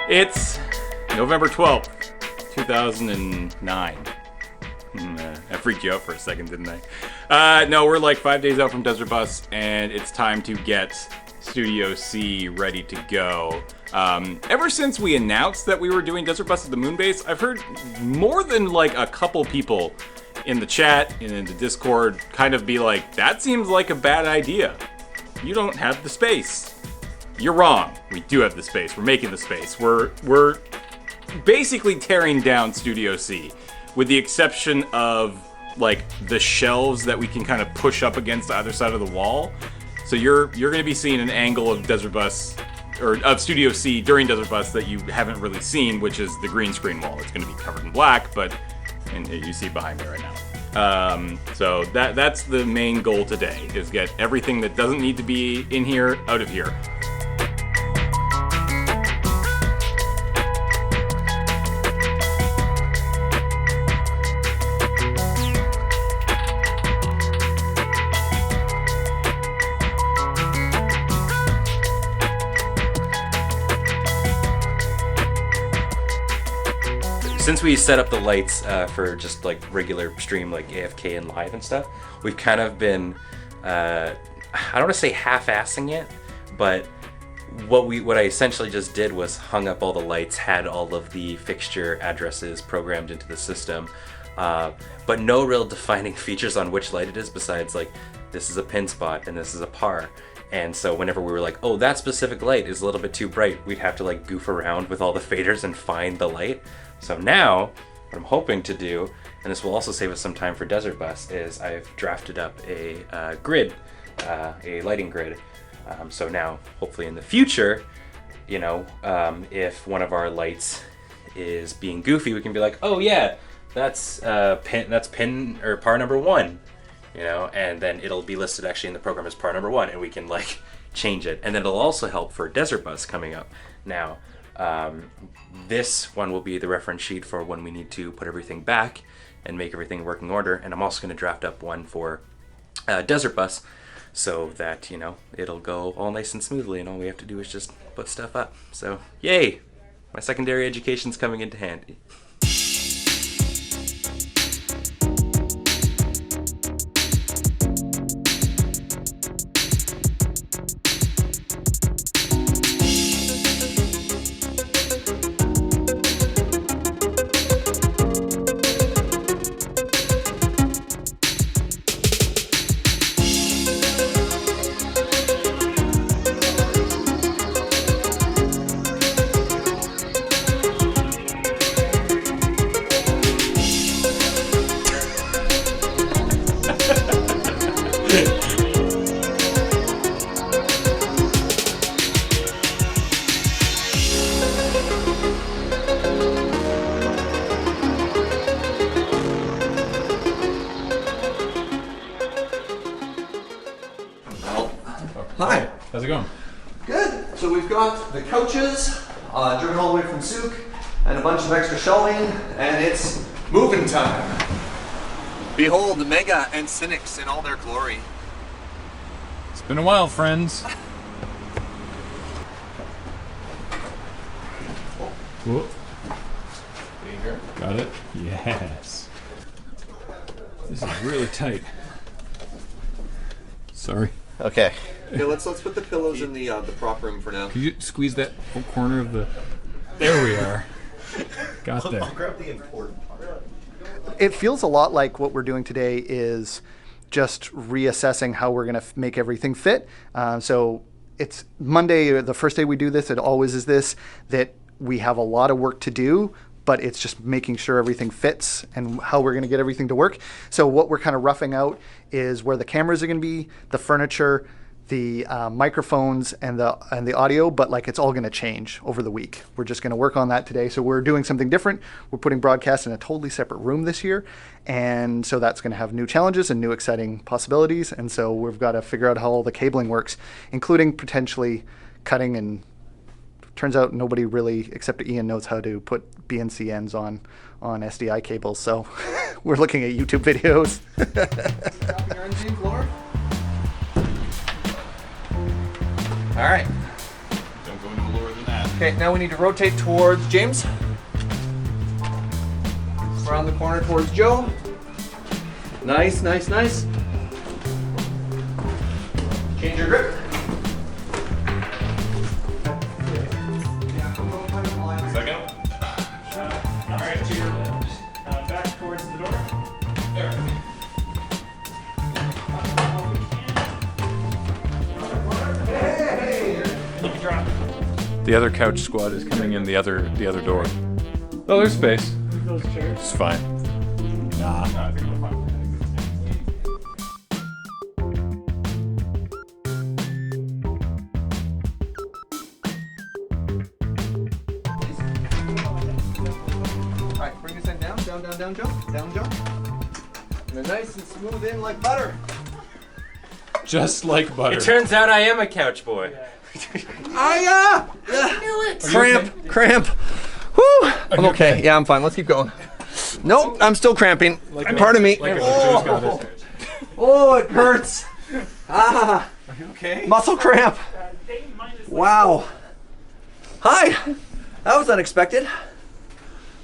It's November 12th, 2009. I freaked you out for a second, didn't I? No, we're like 5 days out from Desert Bus, and it's time to get Studio C ready to go. Ever since we announced that we were doing Desert Bus at the Moonbase, I've heard more than like a couple people in the chat and in the Discord kind of be like, that seems like a bad idea. You don't have the space. You're wrong. We do have the space. We're making the space. We're basically tearing down Studio C, with the exception of like the shelves that we can kind of push up against either side of the wall. So you're going to be seeing an angle of Desert Bus, or of Studio C during Desert Bus that you haven't really seen, which is the green screen wall. It's going to be covered in black, and you see it behind me right now. So that's the main goal today, is get everything that doesn't need to be in here out of here. Since we set up the lights for just like regular stream, like AFK and live and stuff, we've kind of been, I don't want to say half-assing it, but what I essentially just did was hung up all the lights, had all of the fixture addresses programmed into the system, but no real defining features on which light it is besides like, this is a pin spot and this is a par. And so whenever we were like, oh, that specific light is a little bit too bright, we'd have to like goof around with all the faders and find the light. So now, what I'm hoping to do, and this will also save us some time for Desert Bus, is I've drafted up a grid, a lighting grid. So now, hopefully in the future, you know, if one of our lights is being goofy, we can be like, oh yeah, that's pin or par number 1, you know, and then it'll be listed actually in the program as par number 1, and we can like change it. And then it'll also help for Desert Bus coming up. Now, this one will be the reference sheet for when we need to put everything back and make everything working order. And I'm also going to draft up one for Desert Bus so that, you know, it'll go all nice and smoothly and all we have to do is just put stuff up. So, yay! My secondary education's coming into handy. Hi. How's it going? Good. So we've got the couches driven all the way from Souk and a bunch of extra shelving, and it's moving time. Behold the Mega and Cynics in all their glory. It's been a while, friends. Whoop. Got it? Yes. This is really tight. Sorry. Okay. Okay, let's put the pillows in the prop room for now. Could you squeeze that whole corner of the... There we are. Got there. I'll grab the important part. It feels a lot like what we're doing today is just reassessing how we're going to make everything fit. So it's Monday, the first day we do this, it always is this, that we have a lot of work to do, but it's just making sure everything fits and how we're going to get everything to work. So what we're kind of roughing out is where the cameras are going to be, the furniture, the microphones, and the audio, but like it's all going to change over the week. We're just going to work on that today. So we're doing something different. We're putting broadcast in a totally separate room this year, and so that's going to have new challenges and new exciting possibilities. And so we've got to figure out how all the cabling works, including potentially cutting. And turns out nobody really, except Ian, knows how to put BNC ends on SDI cables. So we're looking at YouTube videos. Dropping your NG floor. All right. Don't go no lower than that. Okay, now we need to rotate towards James. Around the corner towards Joe. Nice, nice, nice. Change your grip. Second. All right, to your back towards the door. There. The other couch squad is coming in the other door. Oh, there's space. Those chairs. It's fine. Nah. No, I think we're fine. Alright, bring this thing down, down, down, down, Joe. Down, Joe. And then nice and smooth in like butter. Just like butter. It turns out I am a couch boy. I knew it. Cramp, cramp. Woo! I'm okay. Yeah, I'm fine. Let's keep going. Nope, I'm still cramping. Pardon me. Oh, it hurts. Ah. Are you okay? Muscle cramp. Wow. Hi. That was unexpected.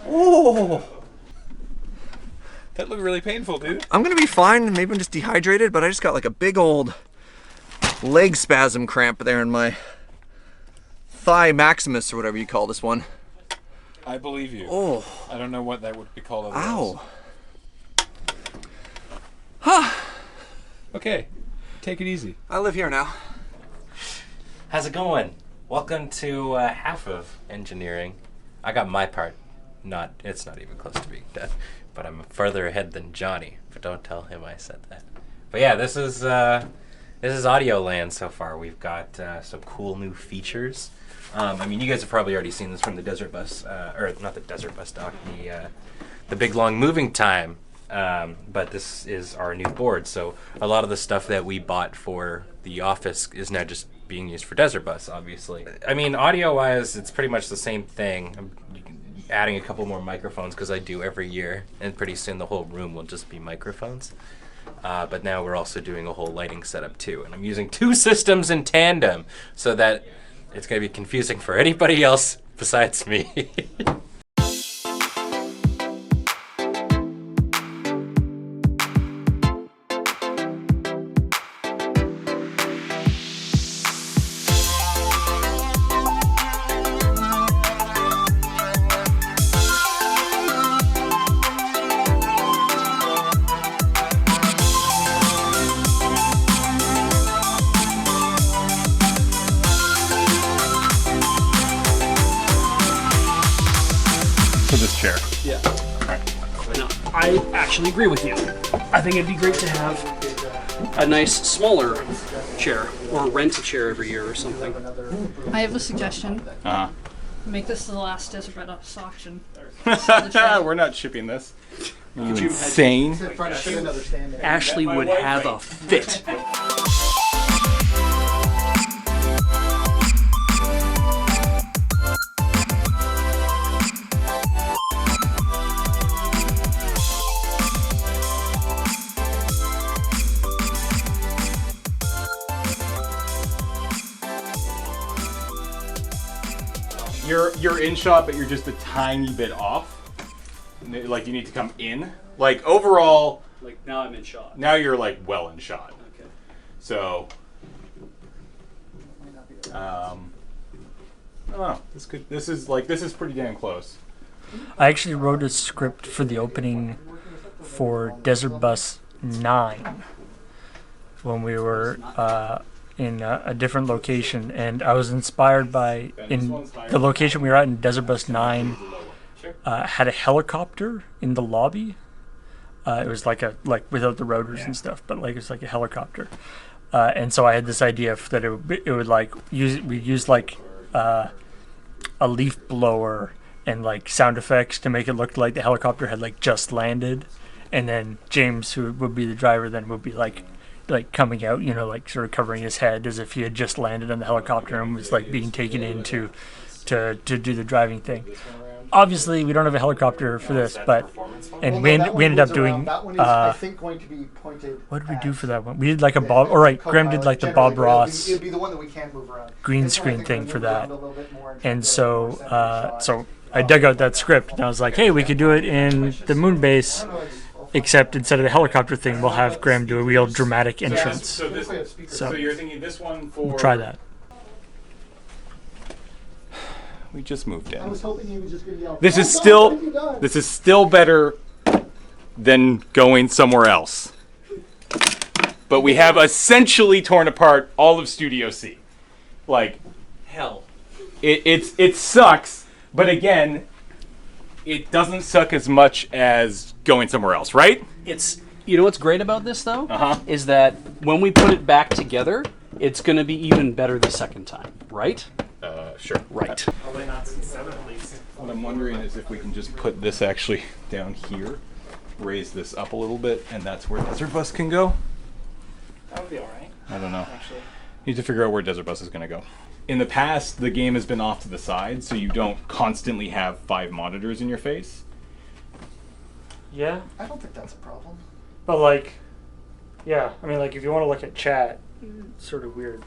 Oh. That looked really painful, dude. I'm gonna be fine. Maybe I'm just dehydrated, but I just got like a big old leg spasm cramp there in my thigh maximus or whatever you call this one. I believe you. Oh. I don't know what that would be called otherwise. Ow. Huh. Okay. Take it easy. I live here now. How's it going? Welcome to half of engineering. I got my part. It's not even close to being done, but I'm further ahead than Johnny. But don't tell him I said that. But yeah, this is audio land so far. We've got some cool new features. I mean, you guys have probably already seen this from the Desert Bus, or not the Desert Bus dock, the big long moving time. But this is our new board, so a lot of the stuff that we bought for the office is now just being used for Desert Bus, obviously. I mean, audio-wise, it's pretty much the same thing. I'm adding a couple more microphones because I do every year, and pretty soon the whole room will just be microphones. But now we're also doing a whole lighting setup too, and I'm using 2 systems in tandem so that it's going to be confusing for anybody else besides me. This chair. Yeah. No, I actually agree with you. I think it'd be great to have a nice smaller chair or rent a chair every year or something. I have a suggestion. Uh-huh. Make this the last Desert Bus auction. We're not shipping this. Are you insane? Ashley would have a fit. You're in shot, but you're just a tiny bit off. Like you need to come in. Like overall, Like now I'm in shot. now you're like well in shot. Okay. So, I don't know. This is pretty damn close. I actually wrote a script for the opening for Desert Bus 9 when we were in a different location, and I was inspired by in the location we were at in Desert Bus 9 had a helicopter in the lobby. It was like without the rotors and stuff, but like it's like a helicopter. And so I had this idea that it would like we'd use like a leaf blower and like sound effects to make it look like the helicopter had like just landed, and then James, who would be the driver, then would be like coming out, you know, like sort of covering his head as if he had just landed on the helicopter and was like being taken in to do the driving thing. obviously we don't have a helicopter for this, but and we ended up doing. That one is, I think, going to be pointed. What did we do for that one? We did like a Bob. All right, Graham did like the Bob Ross It'd be the one that we can move around. green screen thing for that, and so I dug out that script and I was like, hey, we could do it in the moon base, except instead of the helicopter thing, we'll have Graham do a real dramatic entrance. So you're thinking this one for... We'll try that. We just moved in. I was hoping he was just going to yell. This is still better than going somewhere else. But we have essentially torn apart all of Studio C. Like hell. It sucks, but again, it doesn't suck as much as going somewhere else, right? It's, you know what's great about this though? Uh-huh. Is that when we put it back together, it's going to be even better the second time, right? Sure. Right. What I'm wondering is if we can just put this actually down here, raise this up a little bit, and that's where Desert Bus can go. That would be alright. I don't know. Need to figure out where Desert Bus is going to go. In the past, the game has been off to the side, so you don't constantly have 5 monitors in your face. Yeah, I don't think that's a problem. but like, yeah, I mean, like if you want to look at chat, it's sort of weird.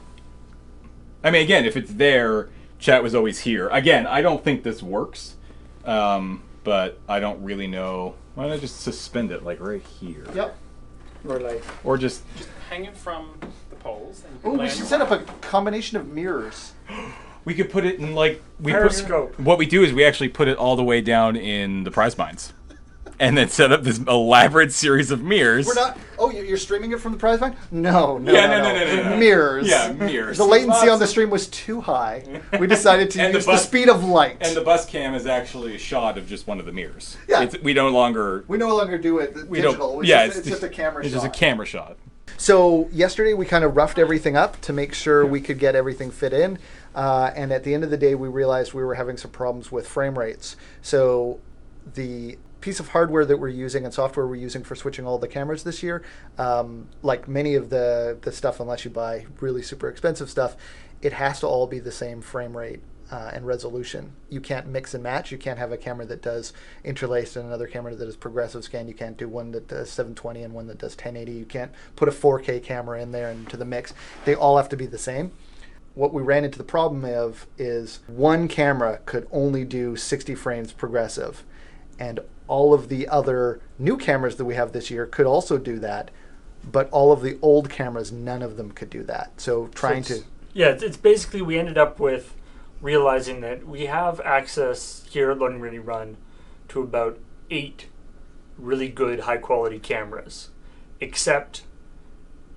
I mean, again, if it's there, chat was always here. Again, I don't think this works, but I don't really know. Why don't I just suspend it, like, right here? Yep. Or like, Or just... Hang it from the poles. And you can Oh, lay we on should your set up a combination of mirrors. We could put it in, like... Periscope. What we do is we actually put it all the way down in the prize mines. And then set up this elaborate series of mirrors. We're not. Oh, you're streaming it from the prize find? No. Yeah, no. Mirrors. Yeah, mirrors. The latency on the stream was too high. We decided to And use the the bus- speed of light. And the bus cam is actually a shot of just one of the mirrors. Yeah. We no longer... We no longer do it We digital. don't... It's Yeah, just, it's just a camera It's shot. just a camera shot. So yesterday we kind of roughed everything up to make sure we could get everything fit in. And at the end of the day, we realized we were having some problems with frame rates. So the piece of hardware that we're using and software we're using for switching all the cameras this year, like many of the stuff, unless you buy really super expensive stuff, it has to all be the same frame rate and resolution. You can't mix and match. You can't have a camera that does interlaced and another camera that does progressive scan. You can't do one that does 720 and one that does 1080. You can't put a 4K camera in there into the mix. They all have to be the same. What we ran into the problem of is one camera could only do 60 frames progressive, and all of the other new cameras that we have this year could also do that, but all of the old cameras, none of them could do that. So it's basically we ended up with realizing that we have access here at Loading Ready Run to about 8 really good high quality cameras, except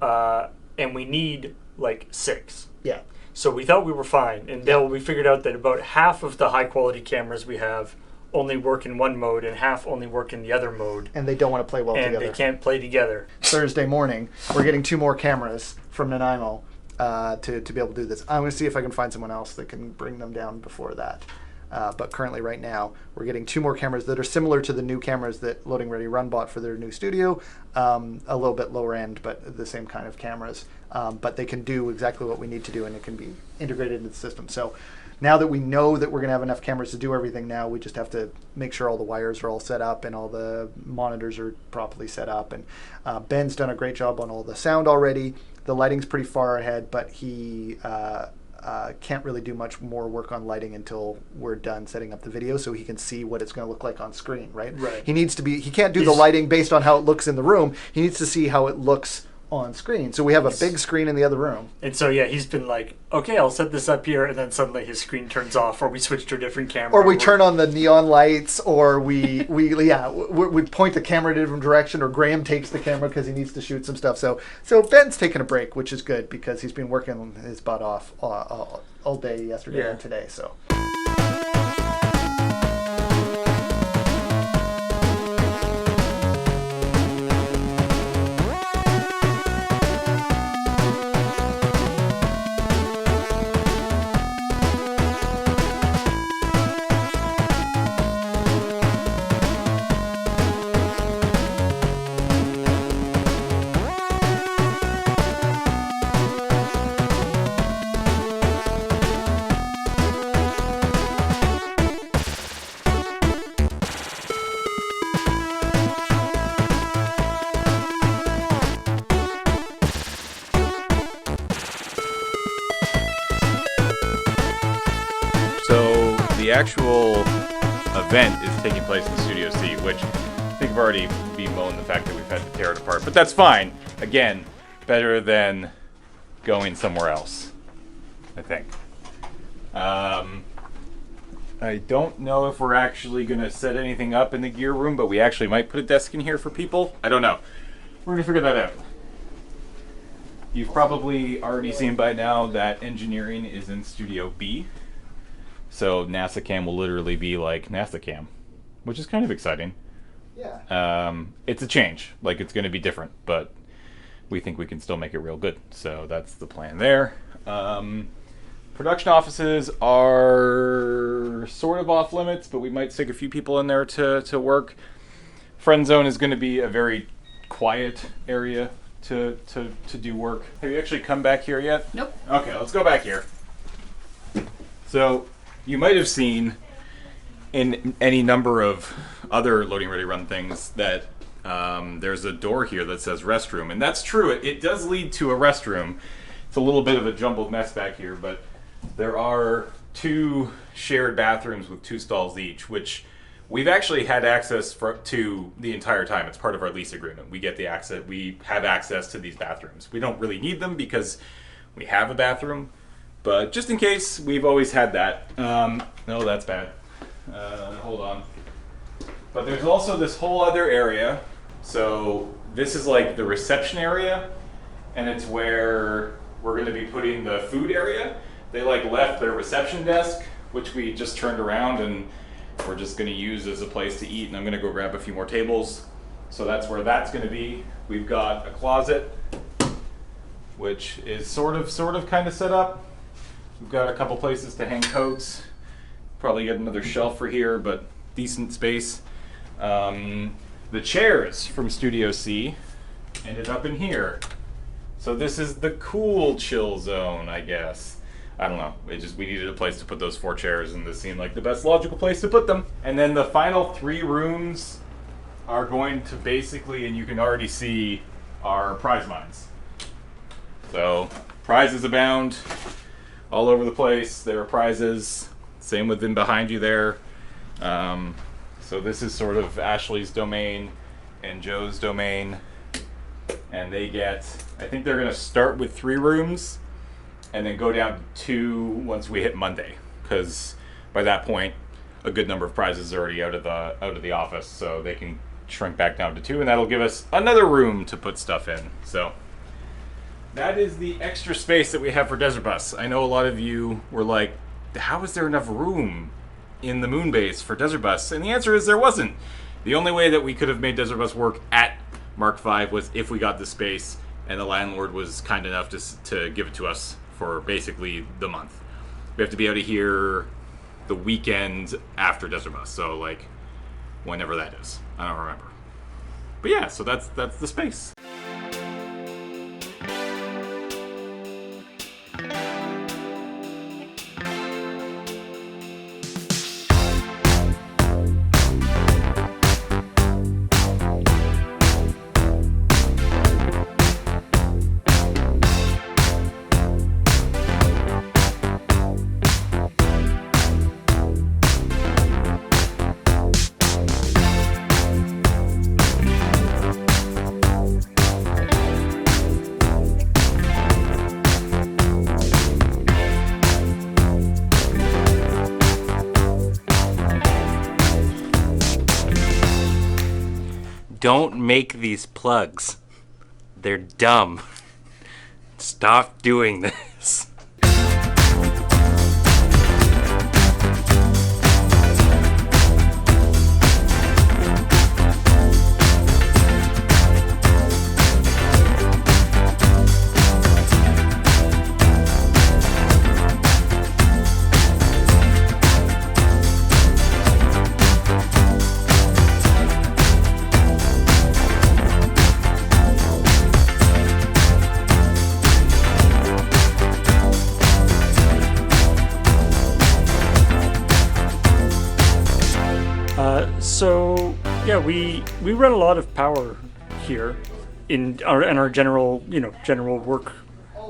and we need like 6. Yeah. So we thought we were fine, and then we figured out that about half of the high quality cameras we have only work in one mode and half only work in the other mode. And they don't want to play well and together. They can't play together. Thursday morning, we're getting 2 more cameras from Nanaimo to be able to do this. I'm going to see if I can find someone else that can bring them down before that. But currently, right now, we're getting 2 more cameras that are similar to the new cameras that Loading Ready Run bought for their new studio. A little bit lower end, but the same kind of cameras. But they can do exactly what we need to do, and it can be integrated into the system. So now that we know that we're going to have enough cameras to do everything now, we just have to make sure all the wires are all set up and all the monitors are properly set up. And Ben's done a great job on all the sound already. The lighting's pretty far ahead, but he can't really do much more work on lighting until we're done setting up the video, so he can see what it's going to look like on screen, right? Right. He can't do the lighting based on how it looks in the room. He needs to see how it looks on screen. So we have a big screen in the other room. And so, yeah, he's been like, okay, I'll set this up here, and then suddenly his screen turns off, or we switch to a different camera. Or we turn on the neon lights, or we point the camera in a different direction, or Graham takes the camera because he needs to shoot some stuff. So Ben's taking a break, which is good because he's been working his butt off all day yesterday and today. So. the actual event is taking place in Studio C, which I think we've already bemoaned the fact that we've had to tear it apart. But that's fine. Again, better than going somewhere else, I think. I don't know if we're actually going to set anything up in the gear room, but we actually might put a desk in here for people. I don't know. We're going to figure that out. You've probably already seen by now that engineering is in Studio B. So NASA Cam will literally be like NASA Cam, which is kind of exciting. Yeah. It's a change. Like, it's going to be different, but we think we can still make it real good. So that's the plan there. Production offices are sort of off limits, but we might stick a few people in there to work. Friend zone is going to be a very quiet area to do work. Have you actually come back here yet? Nope. Okay, let's go back here. So you might have seen in any number of other Loading Ready Run things that there's a door here that says restroom, and that's true. It does lead to a restroom. It's a little bit of a jumbled mess back here, but there are 2 shared bathrooms with 2 stalls each, which we've actually had access to the entire time. It's part of our lease agreement. We get the access. We have access to these bathrooms. We don't really need them because we have a bathroom, but just in case, we've always had that. No, that's bad. Hold on. But there's also this whole other area. So this is like the reception area, and it's where we're going to be putting the food area. They like left their reception desk, which we just turned around and we're just going to use as a place to eat, and I'm going to go grab a few more tables. So that's where that's going to be. We've got a closet, which is sort of kind of set up. We've got a couple places to hang coats. Probably get another shelf for here, but decent space. The chairs from Studio C ended up in here. So this is the cool chill zone, I guess. I don't know. We needed a place to put those 4 chairs, and this seemed like the best logical place to put them. And then the final 3 rooms are going to basically, and you can already see, our prize mines. So prizes abound all over the place. There are prizes. Same with them behind you there. So this is sort of Ashley's domain and Joe's domain. And they get, I think they're going to start with 3 rooms and then go down to 2 once we hit Monday, because by that point a good number of prizes are already out of the office, so they can shrink back down to 2, and that'll give us another room to put stuff in. So that is the extra space that we have for Desert Bus. I know a lot of you were like, how is there enough room in the moon base for Desert Bus? And the answer is there wasn't. The only way that we could have made Desert Bus work at Mark V was if we got the space and the landlord was kind enough to give it to us for basically the month. We have to be out of here the weekend after Desert Bus, so like whenever that is. I don't remember. But yeah, so that's the space. Don't make these plugs. They're dumb. Stop doing this. So yeah, we run a lot of power here in our general general work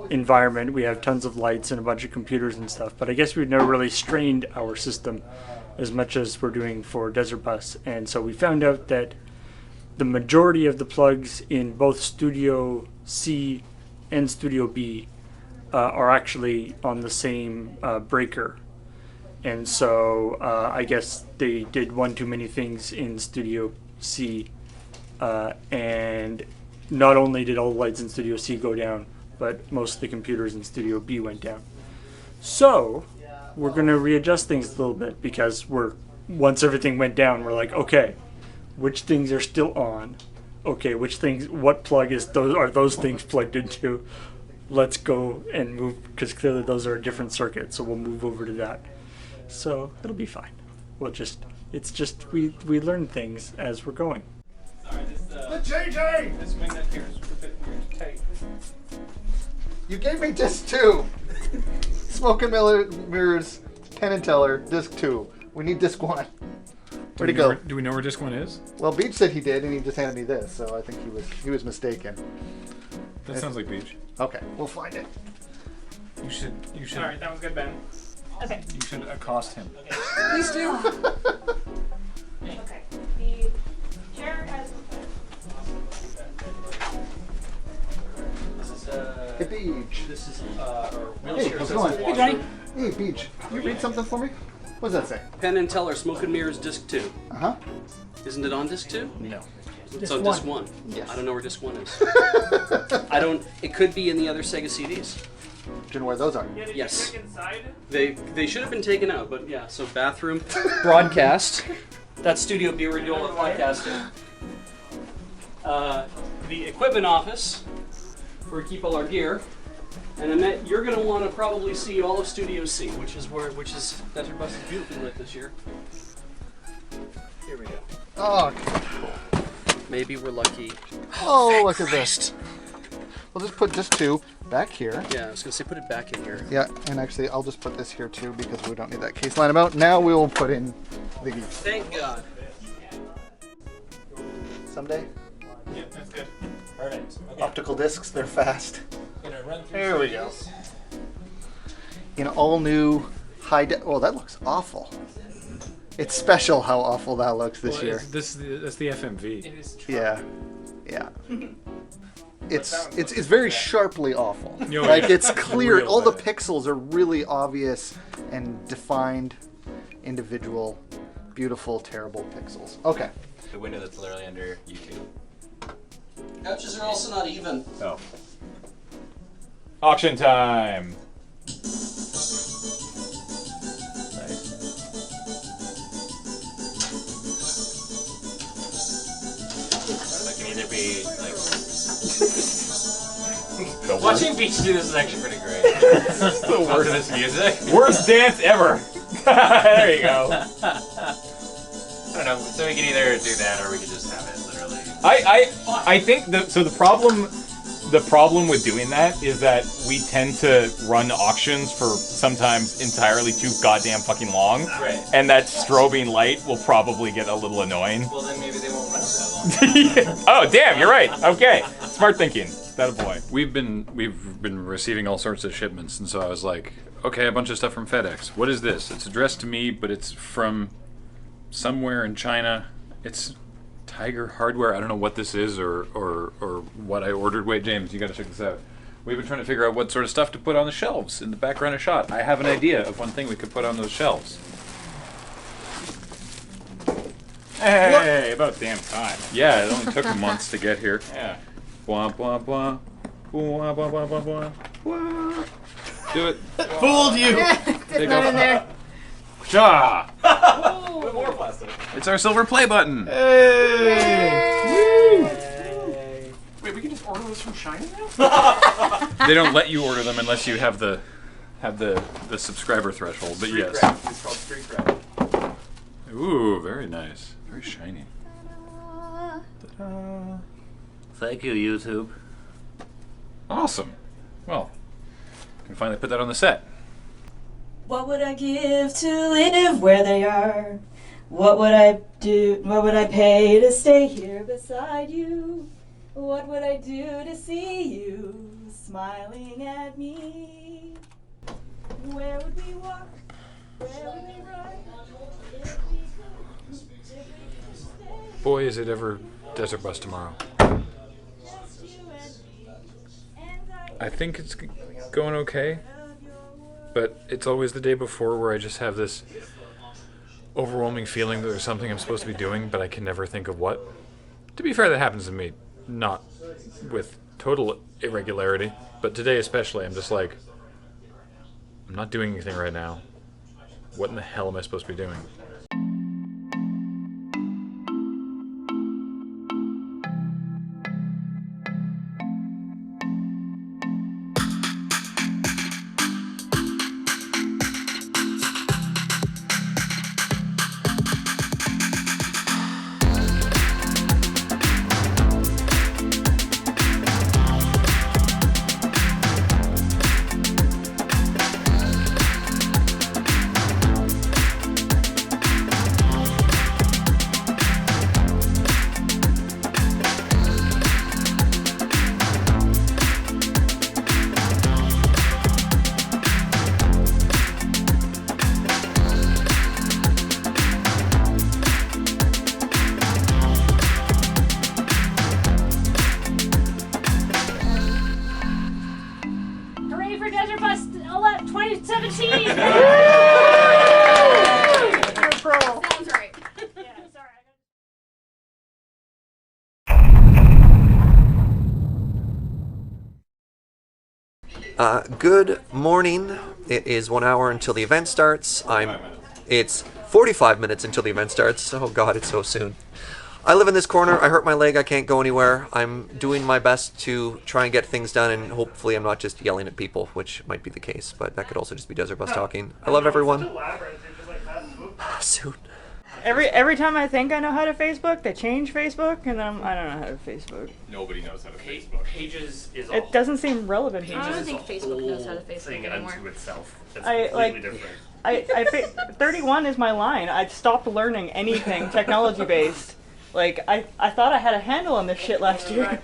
environment. We have tons of lights and a bunch of computers and stuff, but I guess we've never really strained our system as much as we're doing for Desert Bus. And so we found out that the majority of the plugs in both Studio C and Studio B are actually on the same breaker. And so I guess they did one too many things in Studio C, and not only did all the lights in Studio C go down, but most of the computers in Studio B went down. So we're going to readjust things a little bit, because once everything went down, we're like, okay, which things are still on? Okay, what plug are those things plugged into? Let's go and move, because clearly those are a different circuit, so we'll move over to that. So it'll be fine. We learn things as we're going. Sorry, this wing that here is a bit weird to take. You gave me disc 2. Smoke and Mirrors, Penn and Teller, disc 2. We need disc 1. Where'd he go? Do we know where disc 1 is? Well, Beach said he did, and he just handed me this, so I think he was mistaken. That sounds like Beach. Okay, we'll find it. You should. All right, that was good, Ben. Okay. You should accost him. Please do. Okay. The chair has. This is Hey, Beach. This is our Hey, wheelchair. how's it going? Hey, Johnny. Hey, Beach. Can you read something for me? What does that say? Penn and Teller, Smoke and Mirrors, Disc 2. Uh-huh. Isn't it on Disc 2? No. It's on Disc 1. Yes. I don't know where Disc 1 is. It could be in the other Sega CDs. Do you know where those are? Yeah, did Yes. you check inside? They should have been taken out, but yeah, so bathroom, broadcast. That's Studio B, we're doing all the podcasting. The equipment office, where we keep all our gear. And Annette, you're going to want to probably see all of Studio C, which is Desert Bus is beautifully lit this year. Here we go. Oh, okay. Maybe we're lucky. Oh, look at this. We'll just put disc 2 back here. Yeah, I was going to say put it back in here. Yeah, and actually I'll just put this here too, because we don't need that case line about. Now we will put in the geese. Thank God. Someday. Yeah, that's good. Perfect. Okay. Optical discs, they're fast. Gonna run through There we go. In all new oh, that looks awful. It's special how awful that looks this year. That's the FMV. It is true. Yeah. Yeah. It's very sharply awful. Oh, Like yeah. it's clear. Real All the bad. pixels are really obvious and defined, individual, beautiful, terrible pixels. Okay. the window that's literally under YouTube. Couches are also not even. Oh. Auction time. That can either be like. The Watching Beach do this is actually pretty great. It's the worst. To this music. worst dance ever. There you go. I don't know. So we can either do that or we could just have it literally. I think the problem with doing that is that we tend to run auctions for sometimes entirely too goddamn fucking long. Right. And that strobing light will probably get a little annoying. Well, then maybe they won't run that long. Oh, damn, you're right. Okay. Smart thinking. That a boy. We've been receiving all sorts of shipments, and so I was like, okay, a bunch of stuff from FedEx. What is this? It's addressed to me, but it's from somewhere in China. It's Tiger Hardware. I don't know what this is or what I ordered. Wait, James, you got to check this out. We've been trying to figure out what sort of stuff to put on the shelves in the background of shot. I have an idea of one thing we could put on those shelves. Hey, about damn time. Yeah, it only took months to get here. Yeah. Blah, blah, blah. Blah, blah, blah, blah, blah. Blah. Do it. Fooled you! Take not off. in there. Cha! Put more plastic. It's our silver play button. Wait, we can just order those from China now? They don't let you order them unless you have the subscriber threshold. But Street yes. cred. It's called street cred. Ooh, very nice. Very shiny. Thank you, YouTube. Awesome. Well, can finally put that on the set. What would I give to live where they are? What would I do? What would I pay to stay here beside you? What would I do to see you smiling at me. Where would we walk? Where would we run? If we could stay. Boy, is it ever Desert Bus tomorrow. Just you and me. And I think it's going okay, but it's always the day before where I just have this overwhelming feeling that there's something I'm supposed to be doing, but I can never think of what. To be fair, that happens to me, not with total irregularity, but today especially, I'm just like, I'm not doing anything right now. What in the hell am I supposed to be doing? Hooray for Desert Bus 2017! Sounds right. Yeah, sorry. Good morning. It is 1 hour until the event starts. It's 45 minutes until the event starts. Oh God, it's so soon. I live in this corner. I hurt my leg. I can't go anywhere. I'm doing my best to try and get things done, and hopefully I'm not just yelling at people, which might be the case, but that could also just be Desert Bus talking. I love everyone. Soon. Every time I think I know how to Facebook, they change Facebook, and then I don't know how to Facebook. Nobody knows how to Facebook. Pages is It doesn't seem relevant. I don't think Facebook knows how to Facebook thing anymore. unto itself. That's I completely like. different. 31 is my line. I stopped learning anything technology based. Like I thought I had a handle on this shit last year.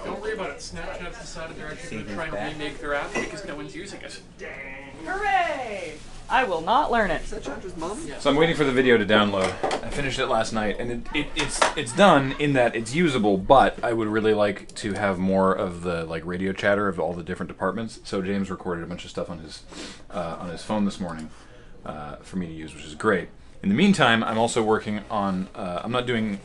Don't worry about it. Snapchat's decided they're actually going to try and remake their app because no one's using it. Dang. Hooray! I will not learn it. Is that Chandra's mom? So I'm waiting for the video to download. I finished it last night, and it's done in that it's usable, but I would really like to have more of the radio chatter of all the different departments. So James recorded a bunch of stuff on his phone this morning for me to use, which is great. In the meantime, I'm also working on. I'm not doing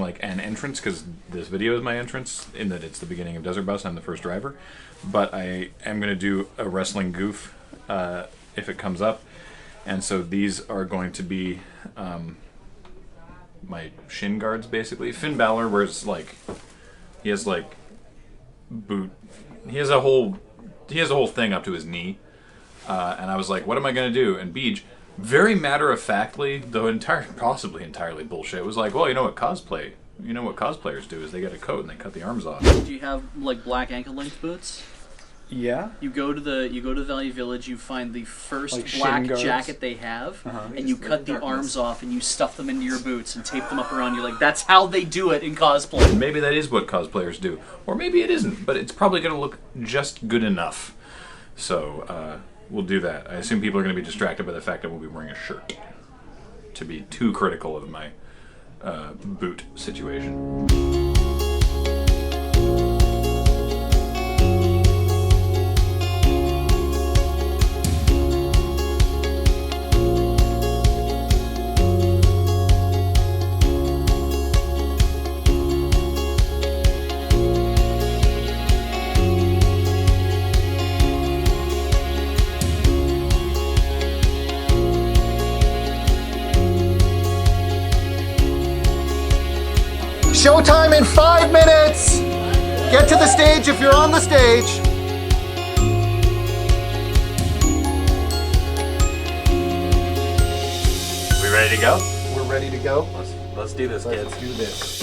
like an entrance because this video is my entrance in that it's the beginning of Desert Bus. I'm the first driver, but I am going to do a wrestling goof if it comes up, and so these are going to be my shin guards basically. Finn Balor wears he has a whole thing up to his knee, and I was like, what am I going to do? And Beej, very matter-of-factly, though possibly entirely bullshit, was like, well, you know what cosplayers do is they get a coat and they cut the arms off. Do you have like black ankle-length boots? Yeah. You go to the Valley Village, you find the first Like shin black guards? jacket they have, Uh-huh. and you cut the arms off and you stuff them into your boots and tape them up around you. Like that's how they do it in cosplay. And maybe that is what cosplayers do. Or maybe it isn't, but it's probably going to look just good enough. So, we'll do that. I assume people are going to be distracted by the fact that we'll be wearing a shirt to be too critical of my boot situation. Showtime in 5 minutes! Get to the stage if you're on the stage. We ready to go? We're ready to go. Let's do this, kids. Let's do this.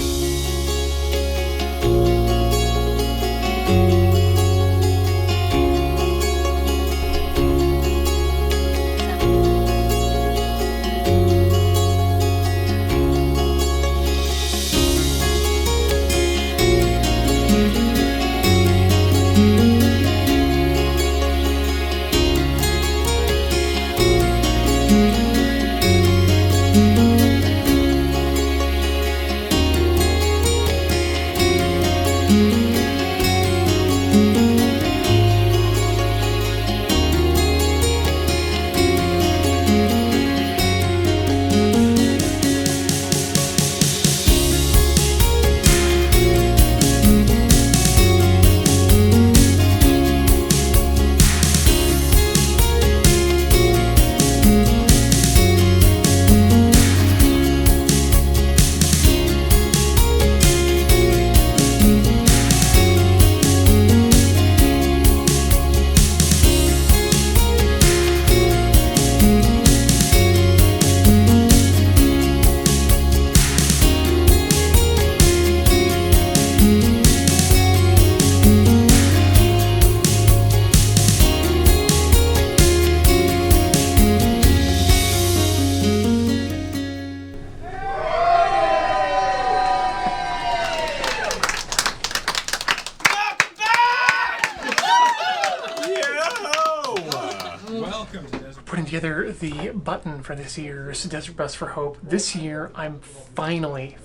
putting together the button for this year's Desert Bus for Hope. This year, I'm finally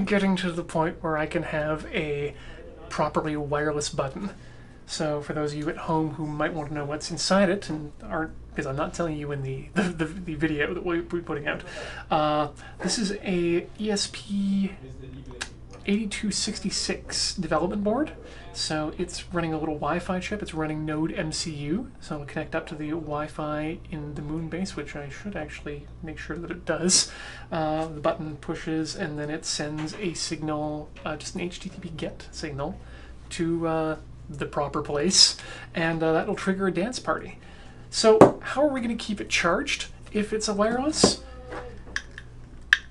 getting to the point where I can have a properly wireless button. So for those of you at home who might want to know what's inside it and aren't, because I'm not telling you in the video that we'll be putting out, this is a ESP 8266 development board. So it's running a little Wi-Fi chip. It's running Node MCU, so it'll connect up to the Wi-Fi in the moon base, which I should actually make sure that it does. The button pushes, and then it sends a signal, just an HTTP GET signal, to the proper place, and that'll trigger a dance party. So how are we going to keep it charged if it's a wireless?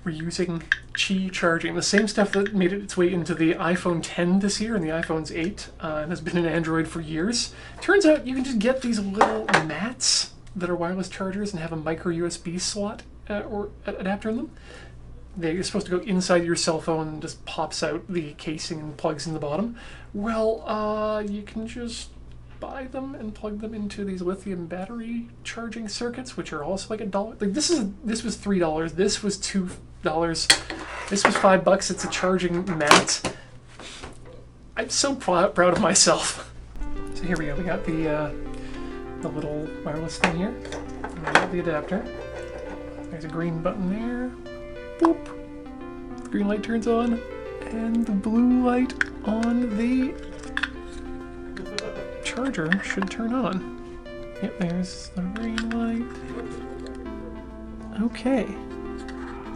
We're using Qi charging, the same stuff that made its way into the iPhone 10 this year and the iPhone's 8 and has been in Android for years. Turns out you can just get these little mats that are wireless chargers and have a micro USB slot or adapter in them. They're supposed to go inside your cell phone and just pops out the casing and plugs in the bottom. Well, you can just buy them and plug them into these lithium battery charging circuits, which are also like $1. Like this was $3. This was $2. This was $5. It's a charging mat. I'm so proud of myself. So here we go. We got the little wireless thing here. And we got the adapter. There's a green button there. Boop. The green light turns on, and the blue light on the charger should turn on. Yep, there's the green light. Okay.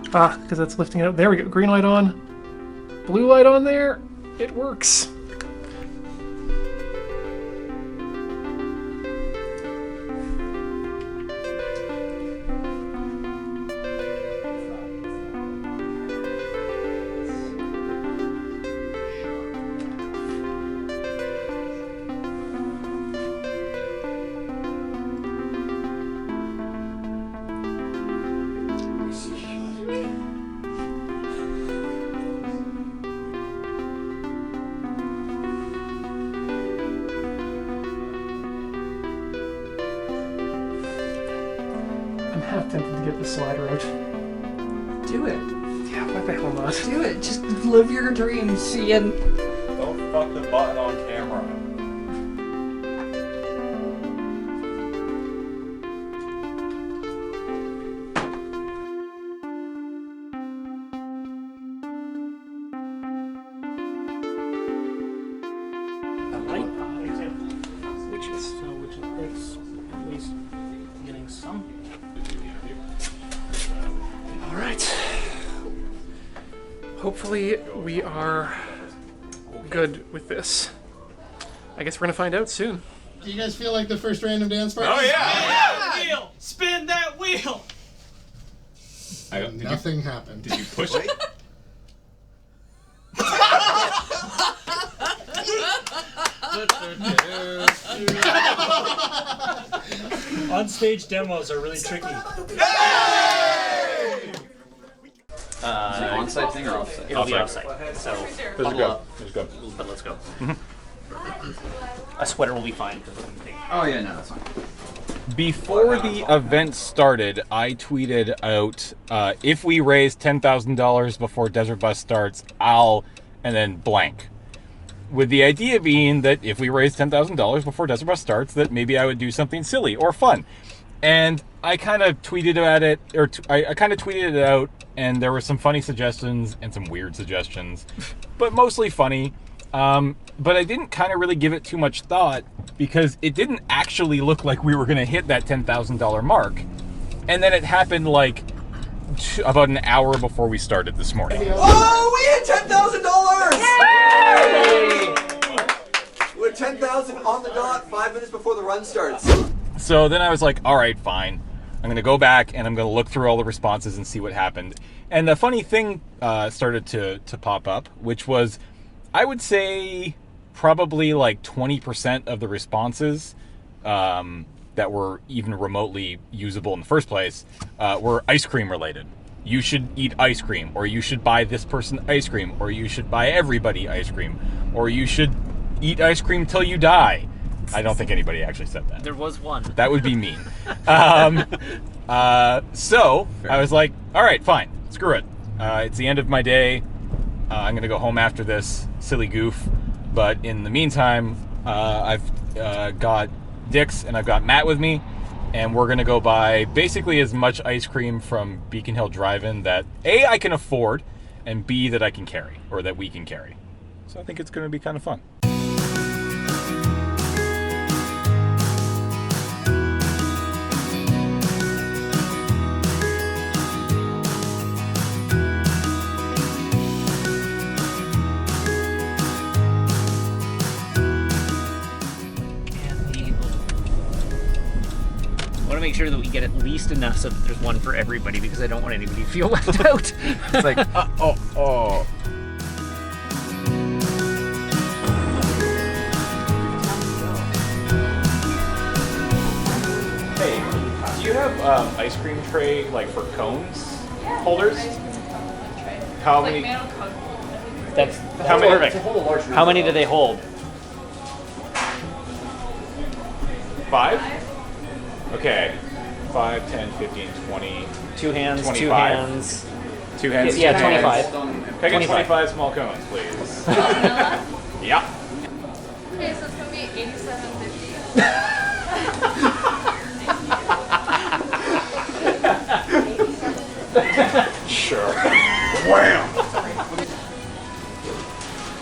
Because that's lifting it up. There we go. Green light on. Blue light on there. It works. Half tempted to get the slider out. Do it. Yeah, why the hell not? Do it. Just live your dreams. See ya. Don't fuck the button on camera. Which is at least getting some. All right. Hopefully we are good with this. I guess we're gonna find out soon. Do you guys feel like the first random dance party? Oh yeah! Wheel! Spin that wheel! Nothing happened. Did you push it? On-stage demos are really tricky. Is it on-site thing or off-site? It'll be off-site. So Let's go. Let's go. But let's go. A sweater will be fine. Oh yeah, no, that's fine. Before the event started, I tweeted out, if we raise $10,000 before Desert Bus starts, I'll, and then blank. With the idea being that if we raise $10,000 before Desert Bus starts, that maybe I would do something silly or fun. And I kind of tweeted at it, or I kind of tweeted it out, and there were some funny suggestions and some weird suggestions, but mostly funny. But I didn't kind of really give it too much thought because it didn't actually look like we were going to hit that $10,000 mark. And then it happened like about an hour before we started this morning. Oh, we hit $10,000! We're $10,000 on the dot 5 minutes before the run starts. So then I was like, all right, fine. I'm going to go back and I'm going to look through all the responses and see what happened. And the funny thing started to pop up, which was, I would say probably like 20% of the responses that were even remotely usable in the first place were ice cream related. You should eat ice cream, or you should buy this person ice cream, or you should buy everybody ice cream, or you should eat ice cream till you die. I don't think anybody actually said that. There was one. That would be mean. So I was like, all right, fine, screw it. It's the end of my day. I'm gonna go home after this silly goof. But in the meantime, I've got Dix and I've got Matt with me, and we're gonna go buy basically as much ice cream from Beacon Hill Drive-In that A, I can afford, and B, that I can carry, or that we can carry. So I think it's gonna be kind of fun. I want to make sure that we get at least enough so that there's one for everybody, because I don't want anybody to feel left out. It's like, oh. Hey, do you have ice cream tray like for cones holders? How many? That's How many? perfect. How many do they hold? 5? Okay. 5, 10, 15, 20. 2 hands, 25. 2 hands. 2 hands. Yeah, 2 hands. 25. Can I get 25 small cones, please? Yeah. Okay, so it's gonna be $87.50. Sure. Wham!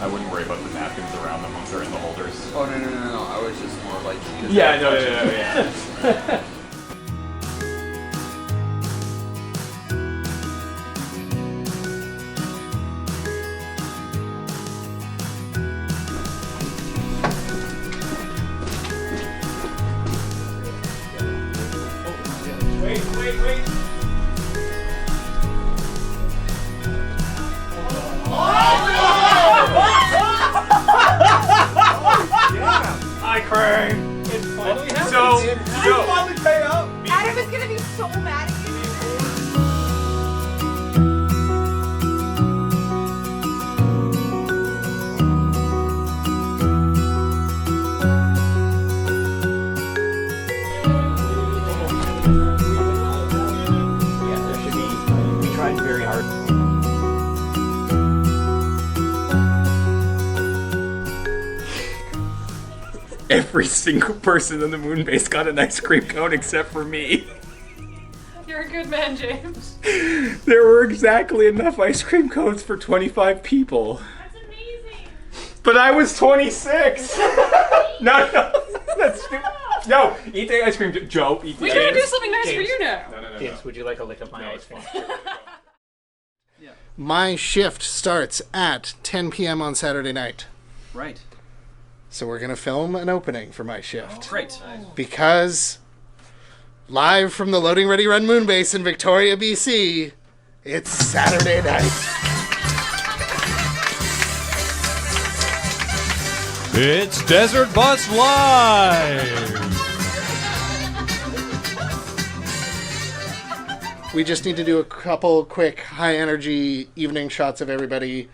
I wouldn't worry about the napkins around them once they're in the holders. Oh, no. I was just more like... Yeah, no. Wait. Hi, Crane. It finally happened. So finally pay up. Adam is gonna be so mad at you. Yeah, there should be. We tried very hard. Every single person on the moon base got an ice cream cone except for me. You're a good man, James. There were exactly enough ice cream cones for 25 people. That's amazing. But I was 26. No, that's stupid. No, eat the ice cream, Joe. Eat the We ice gotta cream. do something nice for you now. No. James, would you like a lick of my ice cream? My shift starts at 10 p.m. on Saturday night. Right. So we're going to film an opening for my shift. Great. Because live from the Loading Ready Run Moon Base in Victoria, BC, it's Saturday night. It's Desert Bus Live! We just need to do a couple quick high energy evening shots of everybody.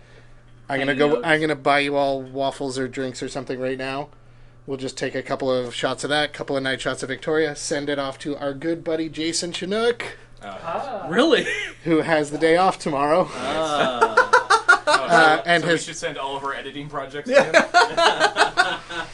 I'm gonna buy you all waffles or drinks or something right now. We'll just take a couple of shots of that, couple of night shots of Victoria, send it off to our good buddy Jason Chinook, Really? who has the day off tomorrow. And so we his should send all of our editing projects to him.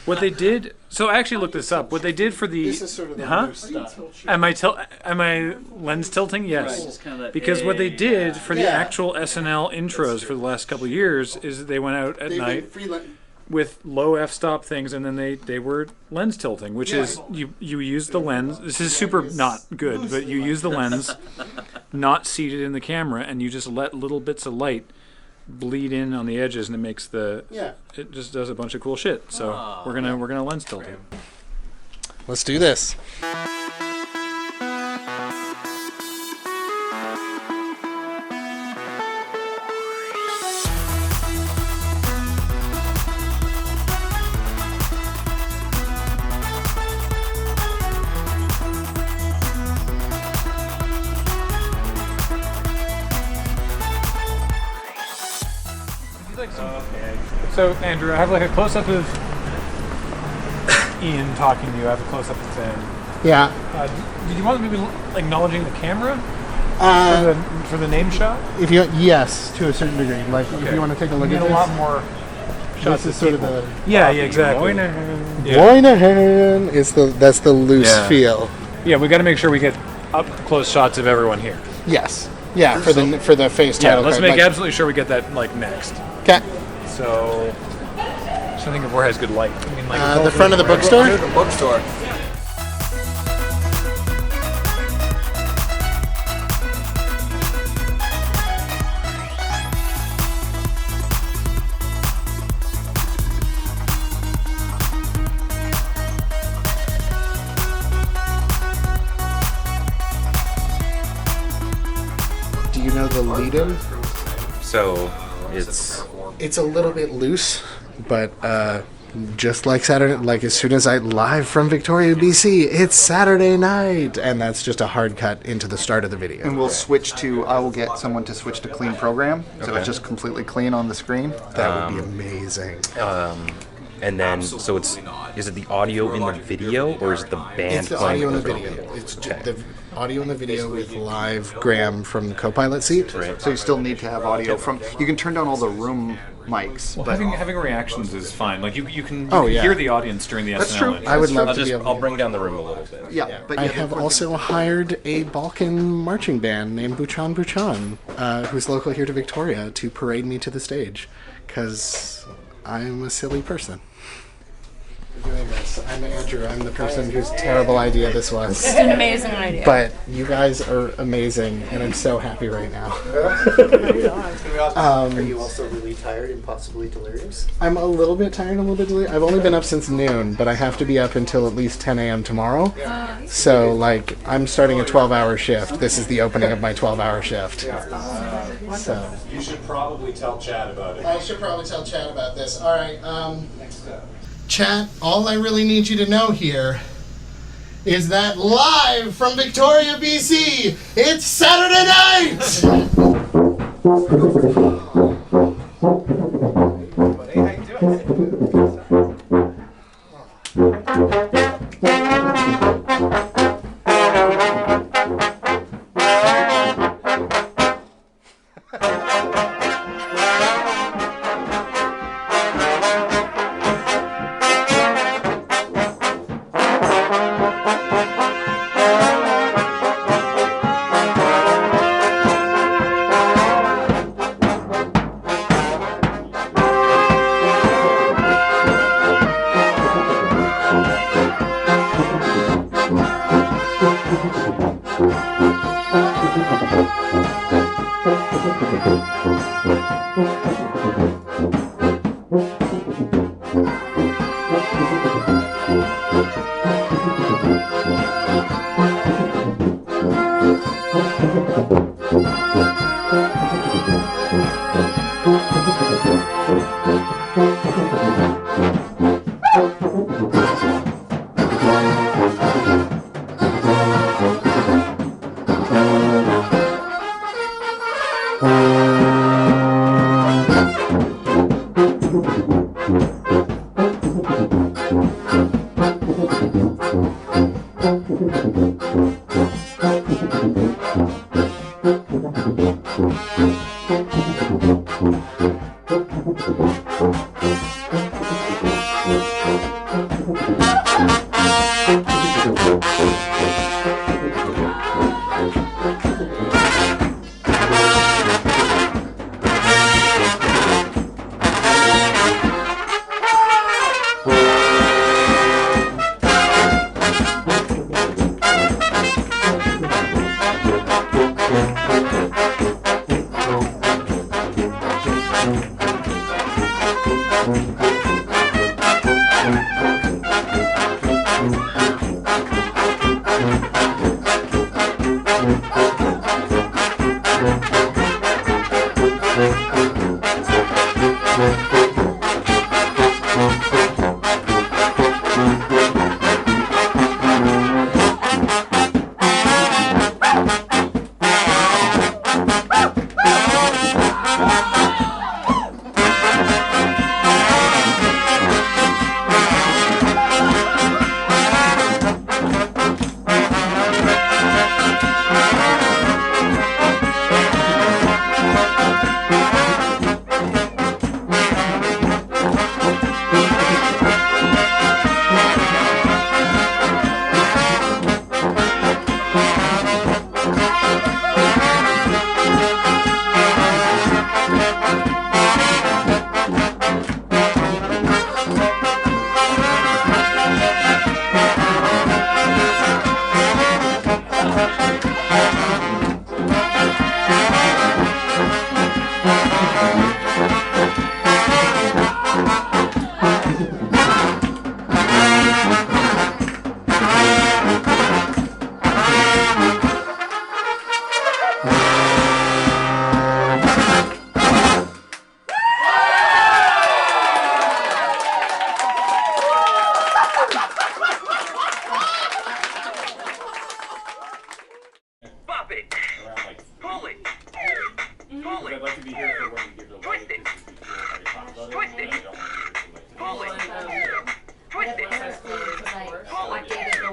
What they did, so I actually looked this up. What they did for the this is sort of the loose stuff. Am I lens tilting? Yes. Just kind of that. Because what they did for the Yeah. actual SNL intros for the last couple of years is they went out at They've night been with low f-stop things, and then they were lens tilting, which is you use the lens. This is super not good, but you use the lens, not seated in the camera, and you just let little bits of light bleed in on the edges, and it makes it just does a bunch of cool shit. So we're gonna lens tilt it. Let's do this. So Andrew, I have like a close up of Ian talking to you. I have a close up of Ben. Yeah. Did you want maybe acknowledging the camera for the name shot? If you yes, to a certain degree. Like if you want to take a look at a this, lot more shots. This is sort of the yeah, exactly. Moynihan is that's the loose feel. Yeah, we got to make sure we get up close shots of everyone here. Yes. Yeah, for the face title. Yeah, let's card. make absolutely sure we get that next. Okay. So I think of where has good light. I mean, the front of the bookstore. The bookstore. Do you know the lead-in? So it's a little bit loose, but just like Saturday, like as soon as I live from Victoria, BC, it's Saturday night, and that's just a hard cut into the start of the video. And we'll switch to, I will get someone to switch to clean program, so it's just completely clean on the screen. That would be amazing. And then, so is it the audio in the video, or is it the band? It's the audio in the video. It's the audio in the video with live Graham from the co-pilot seat. Right. So you still need to have audio from. You can turn down all the room mics. Well, but having reactions is fine. Like you can yeah. hear the audience during the That's SNL. true. intro. I would love to be able I'll bring down the room a little bit. Yeah, but I have also hired a Balkan marching band named Buchan Buchan, who's local here to Victoria, to parade me to the stage, because I'm a silly person. Doing this. I'm Andrew. I'm the person whose terrible idea this was. It's an amazing idea. But you guys are amazing, and I'm so happy right now. Are you also really tired and possibly delirious? I'm a little bit tired, a little bit delirious. I've only been up since noon, but I have to be up until at least 10 a.m. tomorrow. So, like, I'm starting a 12-hour shift. This is the opening of my 12-hour shift. So You should probably tell Chad about it. I should probably tell Chad about this. All right. Chat, all I really need you to know here is that live from Victoria, BC, it's Saturday night!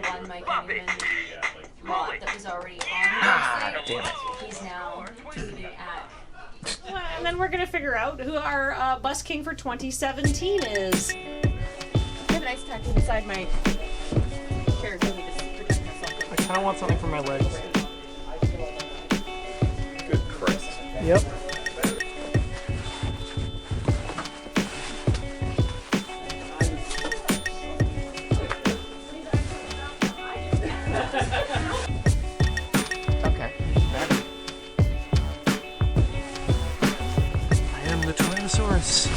one Mike Newman bot that was already on the website. Damn it. He's now tweeting at. Well, and then we're gonna figure out who our bus king for 2017 is. I have an ice pack inside my character. Let me just protect myself. I kind of want something for my legs. Good Christ. Yep. Okay. I am the Tyrannosaurus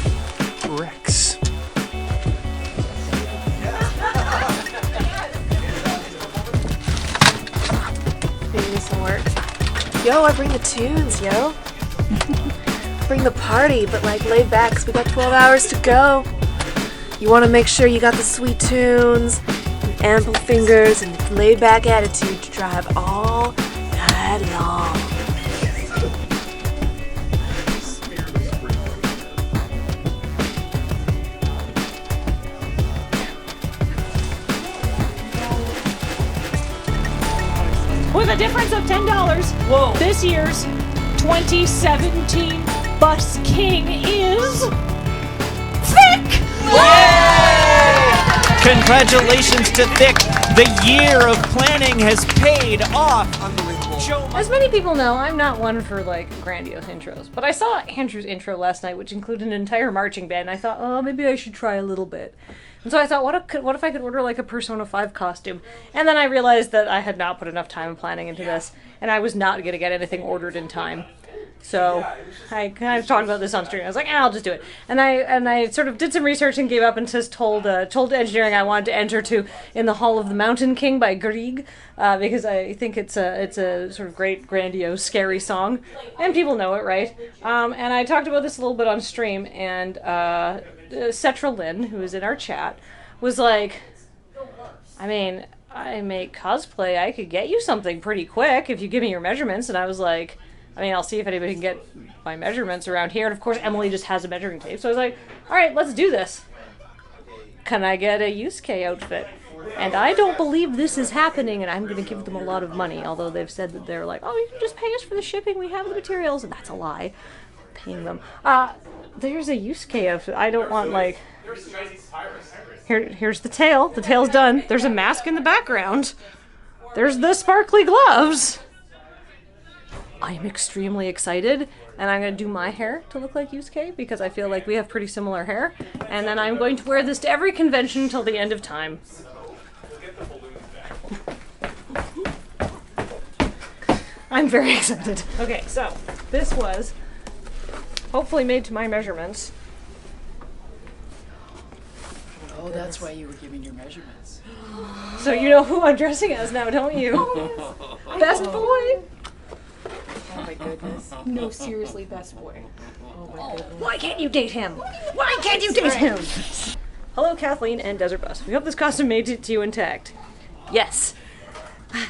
Rex. Maybe this will work. Yo, I bring the tunes, yo. Bring the party, but like laid back, 'cause we got 12 hours to go. You want to make sure you got the sweet tunes, and ample fingers, and laid back attitude to drive all night long. With a difference of $10, this year's 2017 Bus King is Thick! Congratulations to Thick. The year of planning has paid off. As many people know, I'm not one for like grandiose intros, but I saw Andrew's intro last night, which included an entire marching band, and I thought, oh, maybe I should try a little bit. And so I thought, what if I could order like a Persona 5 costume? And then I realized that I had not put enough time and planning into this, and I was not going to get anything ordered in time. So I kind of talked about this on stream. I was like, I'll just do it. And I sort of did some research and gave up and just told engineering I wanted to enter in the Hall of the Mountain King by Grieg, because I think it's a sort of great, grandiose, scary song, and people know it, right? And I talked about this a little bit on stream, and Cetra Lynn, who is in our chat, was like, I mean, I make cosplay. I could get you something pretty quick if you give me your measurements. And I was like, I mean, I'll see if anybody can get my measurements around here. And of course, Emily just has a measuring tape. So I was like, all right, let's do this. Can I get a Yusuke outfit? And I don't believe this is happening, and I'm going to give them a lot of money. Although they've said that they're like, oh, you can just pay us for the shipping. We have the materials. And that's a lie. I'm paying them. There's a Yusuke outfit. I don't want, like... Here's the tail. The tail's done. There's a mask in the background. There's the sparkly gloves. I am extremely excited, and I'm going to do my hair to look like Yusuke, because I feel like we have pretty similar hair. And then I'm going to wear this to every convention until the end of time. I'm very excited. Okay, so this was hopefully made to my measurements. Oh, that's why you were giving your measurements. So you know who I'm dressing as now, don't you? Best boy! Oh my goodness. No, seriously, best boy. Oh my goodness. Why can't you date him? Why can't you date him? Hello, Kathleen and Desert Bus. We hope this costume made it to you intact. Yes.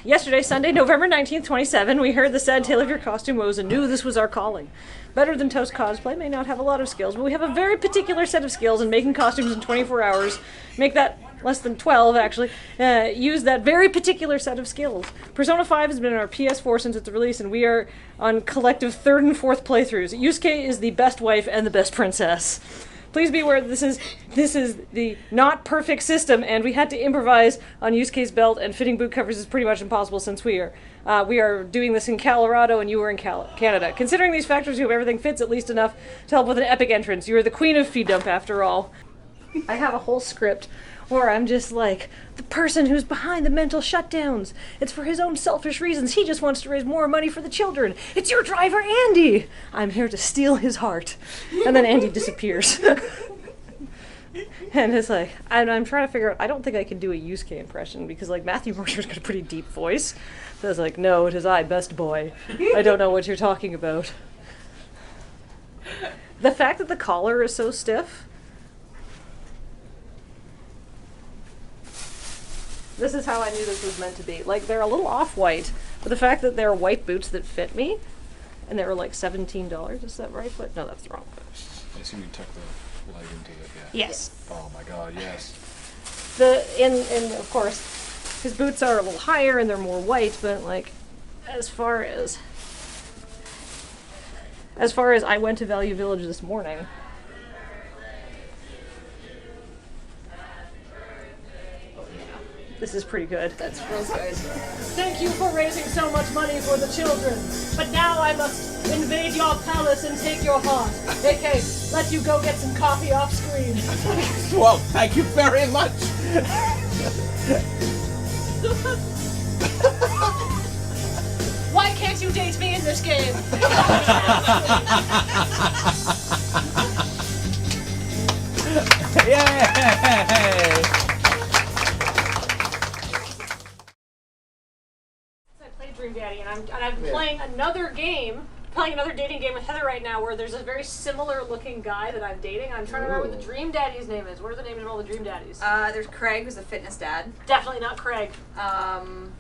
Yesterday, Sunday, November 19th, 27, we heard the sad tale of your costume woes and knew this was our calling. Better Than Toast Cosplay may not have a lot of skills, but we have a very particular set of skills in making costumes in 24 hours. Make that less than 12, actually. Use that very particular set of skills. Persona 5 has been in our PS4 since its release, and we are on collective 3rd and 4th playthroughs. Yusuke is the best wife and the best princess. Please be aware this is the not perfect system, and we had to improvise on Yusuke's belt, and fitting boot covers is pretty much impossible since we are doing this in Colorado and you are in Canada. Considering these factors, you hope everything fits at least enough to help with an epic entrance. You are the queen of feed dump after all. I have a whole script where I'm just like, the person who's behind the mental shutdowns. It's for his own selfish reasons. He just wants to raise more money for the children. It's your driver, Andy. I'm here to steal his heart. And then Andy disappears. And it's like, I'm trying to figure out, I don't think I can do a Yusuke impression because like Matthew Mercer's got a pretty deep voice. So it's like, no, it is I, best boy. I don't know what you're talking about. The fact that the collar is so stiff. This is how I knew this was meant to be. Like, they're a little off-white, but the fact that they're white boots that fit me, and they were like $17, is that right foot? No, that's the wrong foot. I assume you tuck the leg into it, yeah. Yes. Oh my god, yes. And of course, His boots are a little higher and they're more white, but like, as far as I went to Value Village this morning. This is pretty good. That's real good. Thank you for raising so much money for the children. But now I must invade your palace and take your heart. Okay, let you go get some coffee off screen. Well, thank you very much. Why can't you date me in this game? Yay! Dream Daddy, and I'm playing another dating game with Heather right now where there's a very similar looking guy that I'm dating. I'm trying to remember what the Dream Daddy's name is. What are the names of all the Dream Daddies? There's Craig, who's a fitness dad. Definitely not Craig.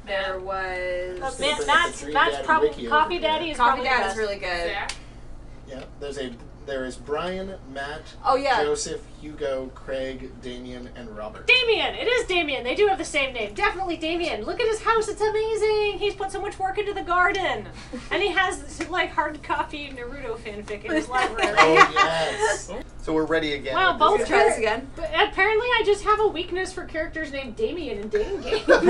There was... Matt's probably... Coffee Daddy is Coffee probably Dad the is best. really good. Yeah, there is Brian, Matt, Oh, yeah. Joseph, Hugo, Craig, Damien, and Robert. Damien! It is Damien. They do have the same name. Definitely Damien. Look at his house. It's amazing. He's put so much work into the garden. And he has this, like, hard copy Naruto fanfic in his library. Oh, yes. So we're ready again. Wow, with both this. Try this again. But apparently I just have a weakness for characters named Damien in dating games. I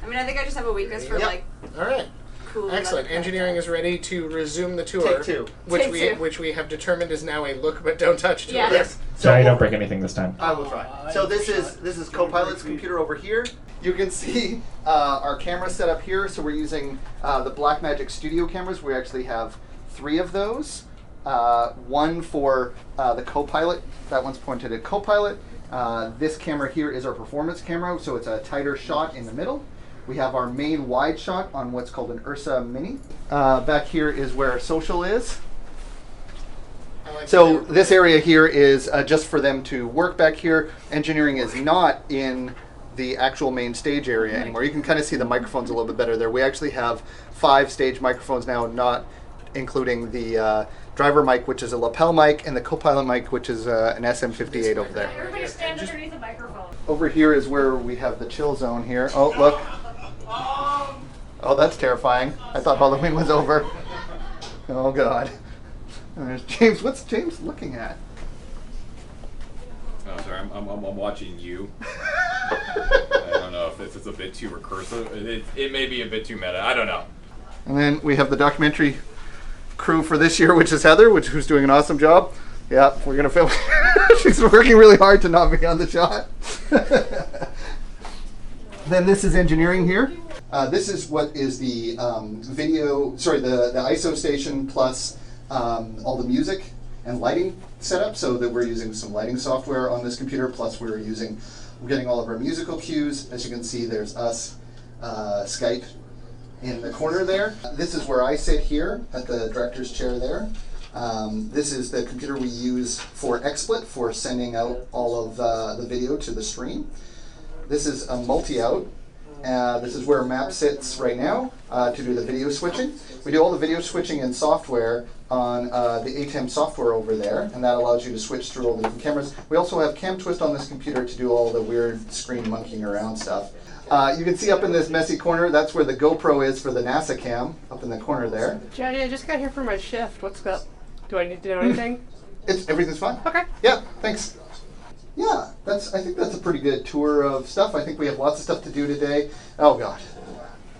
mean, I think I just have a weakness for, Yep. like... All right. Cool. Excellent. Engineering is ready to resume the tour. Take two. Which we have determined is now a look but don't touch tour. Yeah. Yes. Sorry, don't break anything this time. I will try. So this is Copilot's computer over here. You can see our camera set up here. So we're using the Blackmagic Studio cameras. We actually have 3 of those. One for the Copilot. That one's pointed at Copilot. This camera here is our performance camera, so it's a tighter shot in the middle. We have our main wide shot on what's called an Ursa Mini. Back here is where social is. So this area here is just for them to work back here. Engineering is not in the actual main stage area anymore. You can kind of see the microphones a little bit better there. We actually have 5 stage microphones now, not including the driver mic, which is a lapel mic, and the Copilot mic, which is an SM58 over there. Everybody stand underneath the microphone. Over here is where we have the chill zone here. Oh, look. Oh, that's terrifying. I thought Halloween was over. Oh, God. And there's James. What's James looking at? Oh, sorry, I'm watching you. I don't know if this is a bit too recursive. It may be a bit too meta. I don't know. And then we have the documentary crew for this year, which is Heather, who's doing an awesome job. Yeah, we're going to film. She's working really hard to not be on the shot. Then this is engineering here. This is what is the the ISO station plus all the music and lighting setup, so that we're using some lighting software on this computer, plus we're getting all of our musical cues. As you can see, there's us, Skype in the corner there. This is where I sit here at the director's chair there. This is the computer we use for XSplit, for sending out all of the video to the stream. This is a multi-out. This is where Map sits right now to do the video switching. We do all the video switching in software on the ATEM software over there, and that allows you to switch through all the different cameras. We also have Cam Twist on this computer to do all the weird screen monkeying around stuff. You can see up in this messy corner, that's where the GoPro is for the NASA cam, up in the corner there. Johnny, I just got here for my shift. What's up? Do I need to know anything? Everything's fine. Okay. Yeah, thanks. Yeah, I think that's a pretty good tour of stuff. I think we have lots of stuff to do today. Oh, God.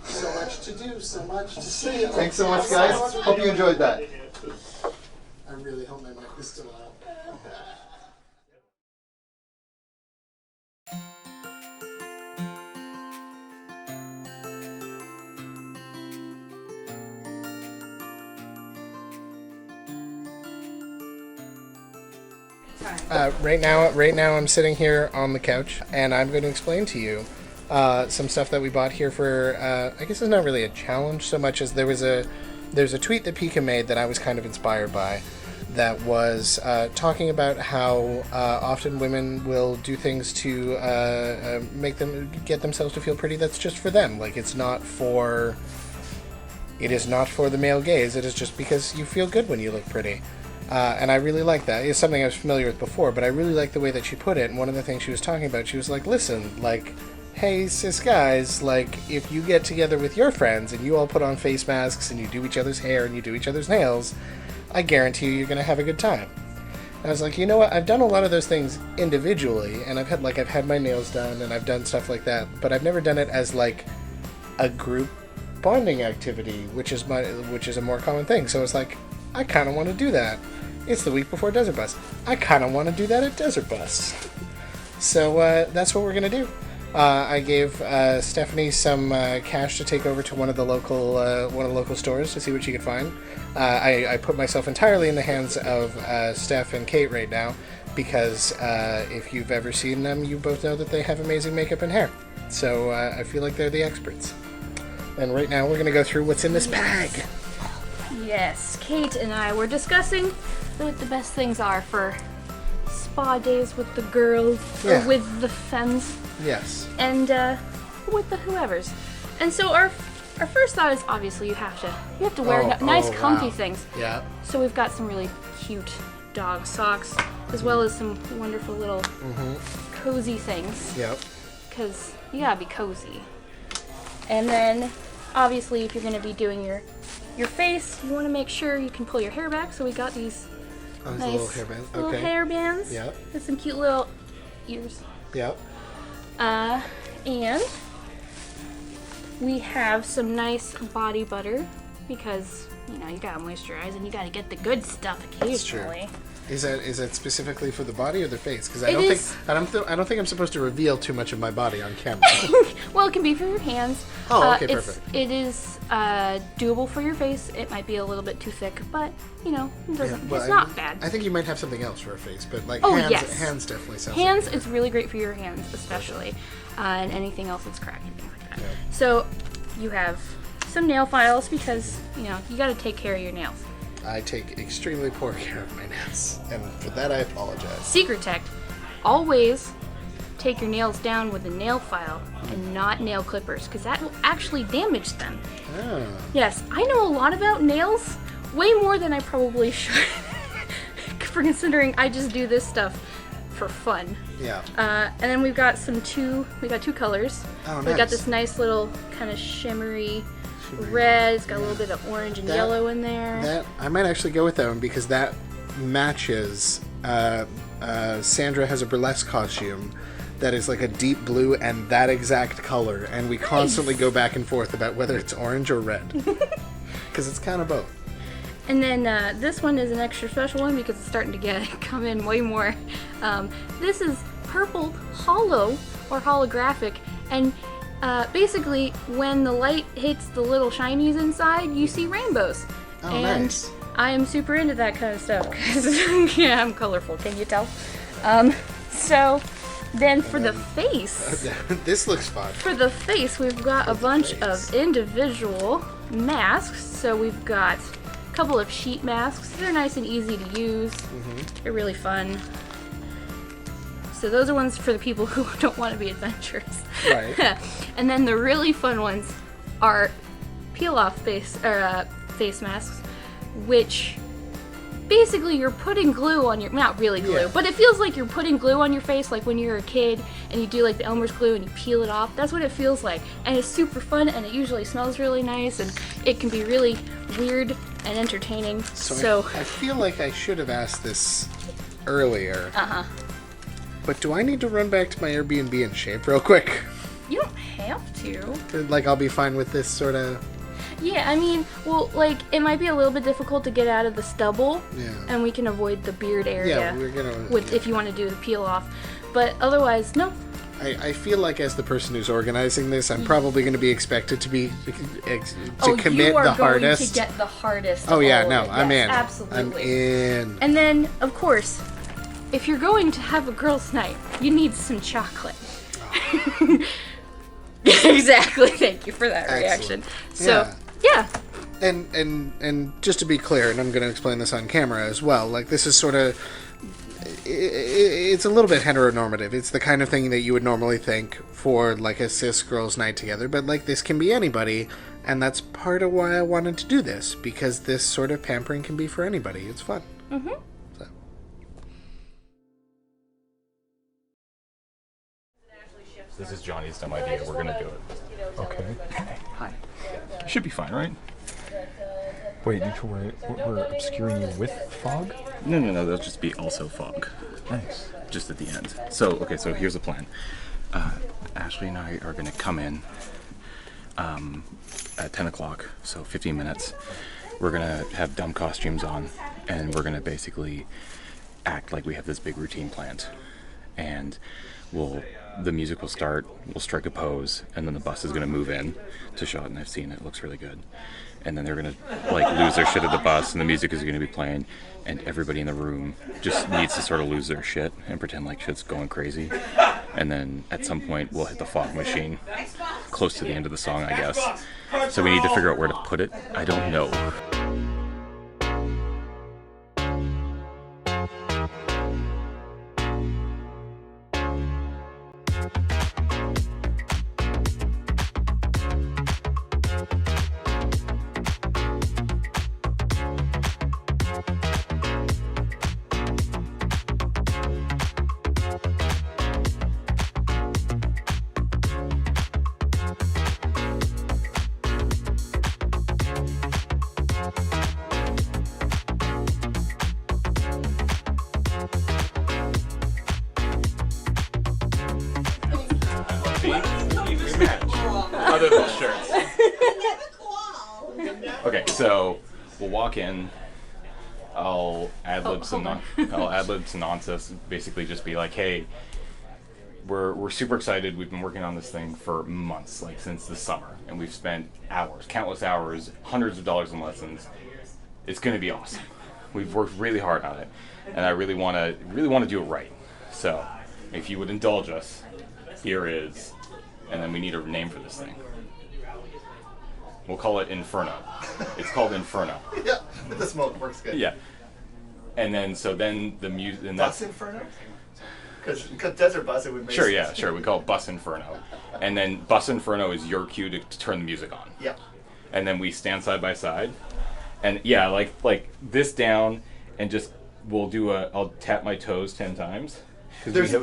So much to do, so much to see. Thanks so much, guys. Hope you enjoyed that. I really hope my mic is still out. Right now I'm sitting here on the couch, and I'm going to explain to you some stuff that we bought here for, I guess it's not really a challenge so much as there's a tweet that Pika made that I was kind of inspired by, that was talking about how often women will do things to get themselves to feel pretty that's just for them. Like, it is not for the male gaze, it is just because you feel good when you look pretty. And I really like that. It's something I was familiar with before, but I really like the way that she put it. And one of the things she was talking about, she was like, listen, like, hey, cis guys, like, if you get together with your friends and you all put on face masks and you do each other's hair and you do each other's nails, I guarantee you're going to have a good time. And I was like, you know what? I've done a lot of those things individually, and I've had my nails done and I've done stuff like that, but I've never done it as like a group bonding activity, which is a more common thing. So it's like, I kind of want to do that. It's the week before Desert Bus. I kind of want to do that at Desert Bus. So that's what we're gonna do. I gave Stephanie some cash to take over to one of the local stores to see what she could find. I put myself entirely in the hands of Steph and Kate right now because if you've ever seen them, you both know that they have amazing makeup and hair. So I feel like they're the experts. And right now we're gonna go through what's in this bag. Yes, Kate and I were discussing what the best things are for spa days with the girls or with the femmes. Yes. And with the whoever's. And so our first thought is obviously you have to wear nice comfy things. Yeah. So we've got some really cute dog socks as well as some wonderful little cozy things. Yep. Because you gotta be cozy. And then obviously if you're gonna be doing your face, you want to make sure you can pull your hair back. So we got these nice little hairbands. Yep. With some cute little ears. Yep. And we have some nice body butter because you gotta moisturize and you gotta get the good stuff occasionally. That's true. Is that specifically for the body or the face? Because I don't think I'm supposed to reveal too much of my body on camera. Well, it can be for your hands. Oh, okay, perfect. It is doable for your face. It might be a little bit too thick, but it doesn't. It's not bad. I think you might have something else for a face, but like hands definitely sounds. Hands, it's really great for your hands, especially, and anything else that's cracked and things like that. Yeah. So you have some nail files because you got to take care of your nails. I take extremely poor care of my nails, and for that I apologize. Secret tech, always take your nails down with a nail file and not nail clippers, because that will actually damage them. Oh. Yes, I know a lot about nails, way more than I probably should, for considering I just do this stuff for fun. Yeah. And then we got two colors. Oh, We got this nice little kind of shimmery red. It's got a little bit of orange and yellow in there. That I might actually go with that one because that matches. Sandra has a burlesque costume that is like a deep blue and that exact color, and we constantly go back and forth about whether it's orange or red because it's kind of both. And then this one is an extra special one because it's starting to come in way more. This is purple hollow or holographic, and basically when the light hits the little shinies inside, you see rainbows. Oh, and nice. I am super into that kind of stuff because I'm colorful. Can you tell? So then for the face, this looks fun. For the face, we've got a bunch of individual masks. So we've got a couple of sheet masks. They're nice and easy to use. They're really fun. So those are ones for the people who don't want to be adventurous. Right. And then the really fun ones are peel-off face masks, which basically you're putting glue on your, not really glue, but it feels like you're putting glue on your face like when you're a kid and you do like the Elmer's glue and you peel it off. That's what it feels like. And it's super fun and it usually smells really nice and it can be really weird and entertaining. So I feel like I should have asked this earlier. But do I need to run back to my Airbnb and shave real quick? You don't have to. Like, I'll be fine with this sort of... Yeah, I mean, well, like, it might be a little bit difficult to get out of the stubble. Yeah. And we can avoid the beard area. Yeah, we're gonna... If you want to do the peel off. But otherwise, no. I feel like as the person who's organizing this, I'm probably going to be expected to be... to commit the hardest. You are going to get the hardest. Oh, yeah, no, yes, I'm in. Absolutely. I'm in. And then, of course, if you're going to have a girls' night, you need some chocolate. Oh. Exactly. Thank you for that reaction. So, yeah. And just to be clear, and I'm going to explain this on camera as well, like this is sort of... It's a little bit heteronormative. It's the kind of thing that you would normally think for like a cis girls' night together, but like this can be anybody, and that's part of why I wanted to do this, because this sort of pampering can be for anybody. It's fun. Mm-hmm. This is Johnny's dumb idea. We're gonna do it. Okay. Hi. You should be fine, right? Wait, we're obscuring you with fog? No, that'll just be also fog. Nice. Just at the end. So, okay, so here's the plan. Ashley and I are gonna come in at 10 o'clock, so 15 minutes. We're gonna have dumb costumes on, and we're gonna basically act like we have this big routine planned. And the music will start, we'll strike a pose, and then the bus is gonna move in to shot, and I've seen it, looks really good. And then they're gonna like lose their shit at the bus, and the music is gonna be playing, and everybody in the room just needs to sort of lose their shit and pretend like shit's going crazy. And then at some point we'll hit the fog machine close to the end of the song, I guess. So we need to figure out where to put it. I don't know. Other than shirts. Okay, so we'll walk in. I'll ad-lib some nonsense. Basically, just be like, "Hey, we're super excited. We've been working on this thing for months, like since the summer, and we've spent hours, countless hours, hundreds of dollars in lessons. It's going to be awesome. We've worked really hard on it, and I really want to do it right. So, if you would indulge us, here is." And then we need a name for this thing. We'll call it Inferno. It's called Inferno. Yeah, the smoke works good. Yeah. And then, the music... Bus Inferno? Because Desert Bus, it would make Sure, sense. yeah, sure. We call it Bus Inferno. And then Bus Inferno is your cue to turn the music on. Yeah. And then we stand side by side. And yeah, like this down, and just, I'll tap my toes 10 times. There's a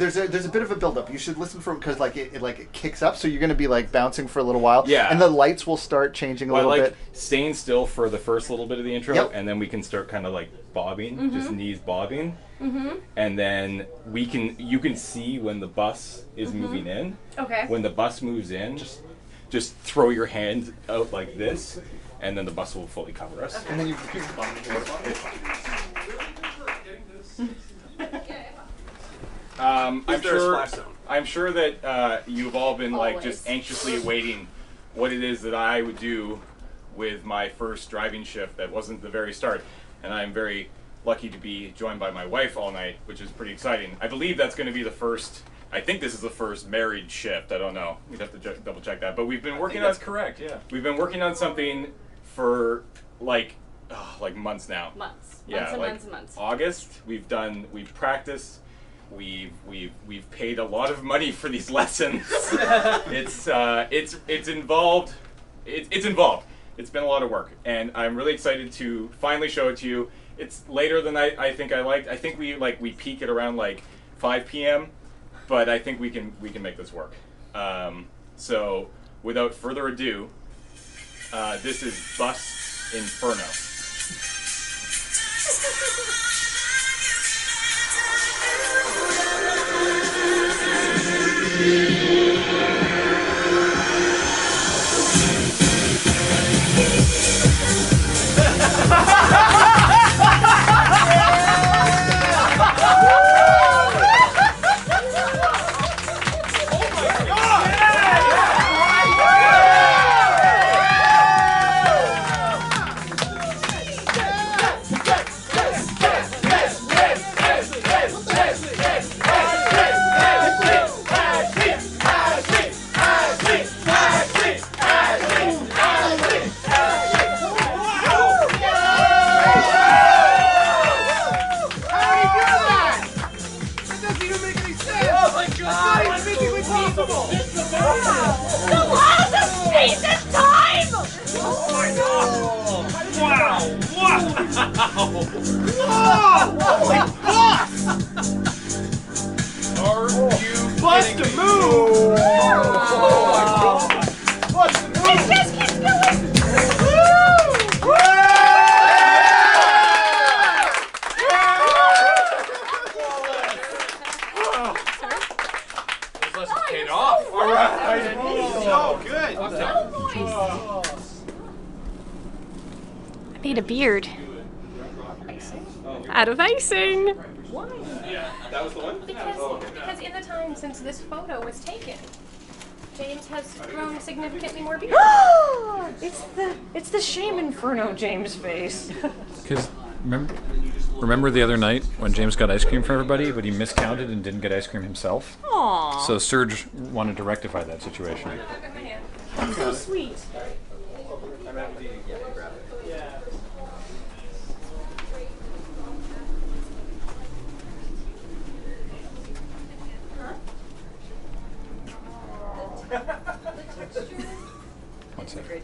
bit of a build up. You should listen for because it kicks up, so you're going to be like bouncing for a little while. Yeah. And the lights will start changing a little bit. Staying still for the first little bit of the intro, Yep. and then we can start kind of like bobbing, Mm-hmm. just knees bobbing, Mm-hmm. and then you can see when the bus is Mhm. moving in. Okay. When the bus moves in, just throw your hand out like this, and then the bus will fully cover us. And then you. I'm sure that you've all been like just anxiously awaiting what it is that I would do with my first driving shift that wasn't the very start. And I'm very lucky to be joined by my wife all night, which is pretty exciting. I believe that's going to be the first, I think this is the first married shift. I don't know. We'd have to double check that. But we've been working on... That's correct, yeah. We've been working on something for like months now. Months. Yeah, Months and like months and months. August, we've practiced. We've paid a lot of money for these lessons. It's involved. It's involved. It's been a lot of work, and I'm really excited to finally show it to you. It's later than I think I liked. I think we peak at around like 5 p.m., but I think we can make this work. So without further ado, this is Bus Inferno. Bust a move! Need a beard. Out of icing. Why? That was the one? Because in the time since this photo was taken, James has grown significantly more beard. It's the shame Inferno James face. Because remember the other night when James got ice cream for everybody, but he miscounted and didn't get ice cream himself? Aww. So Serge wanted to rectify that situation. So sweet. One second.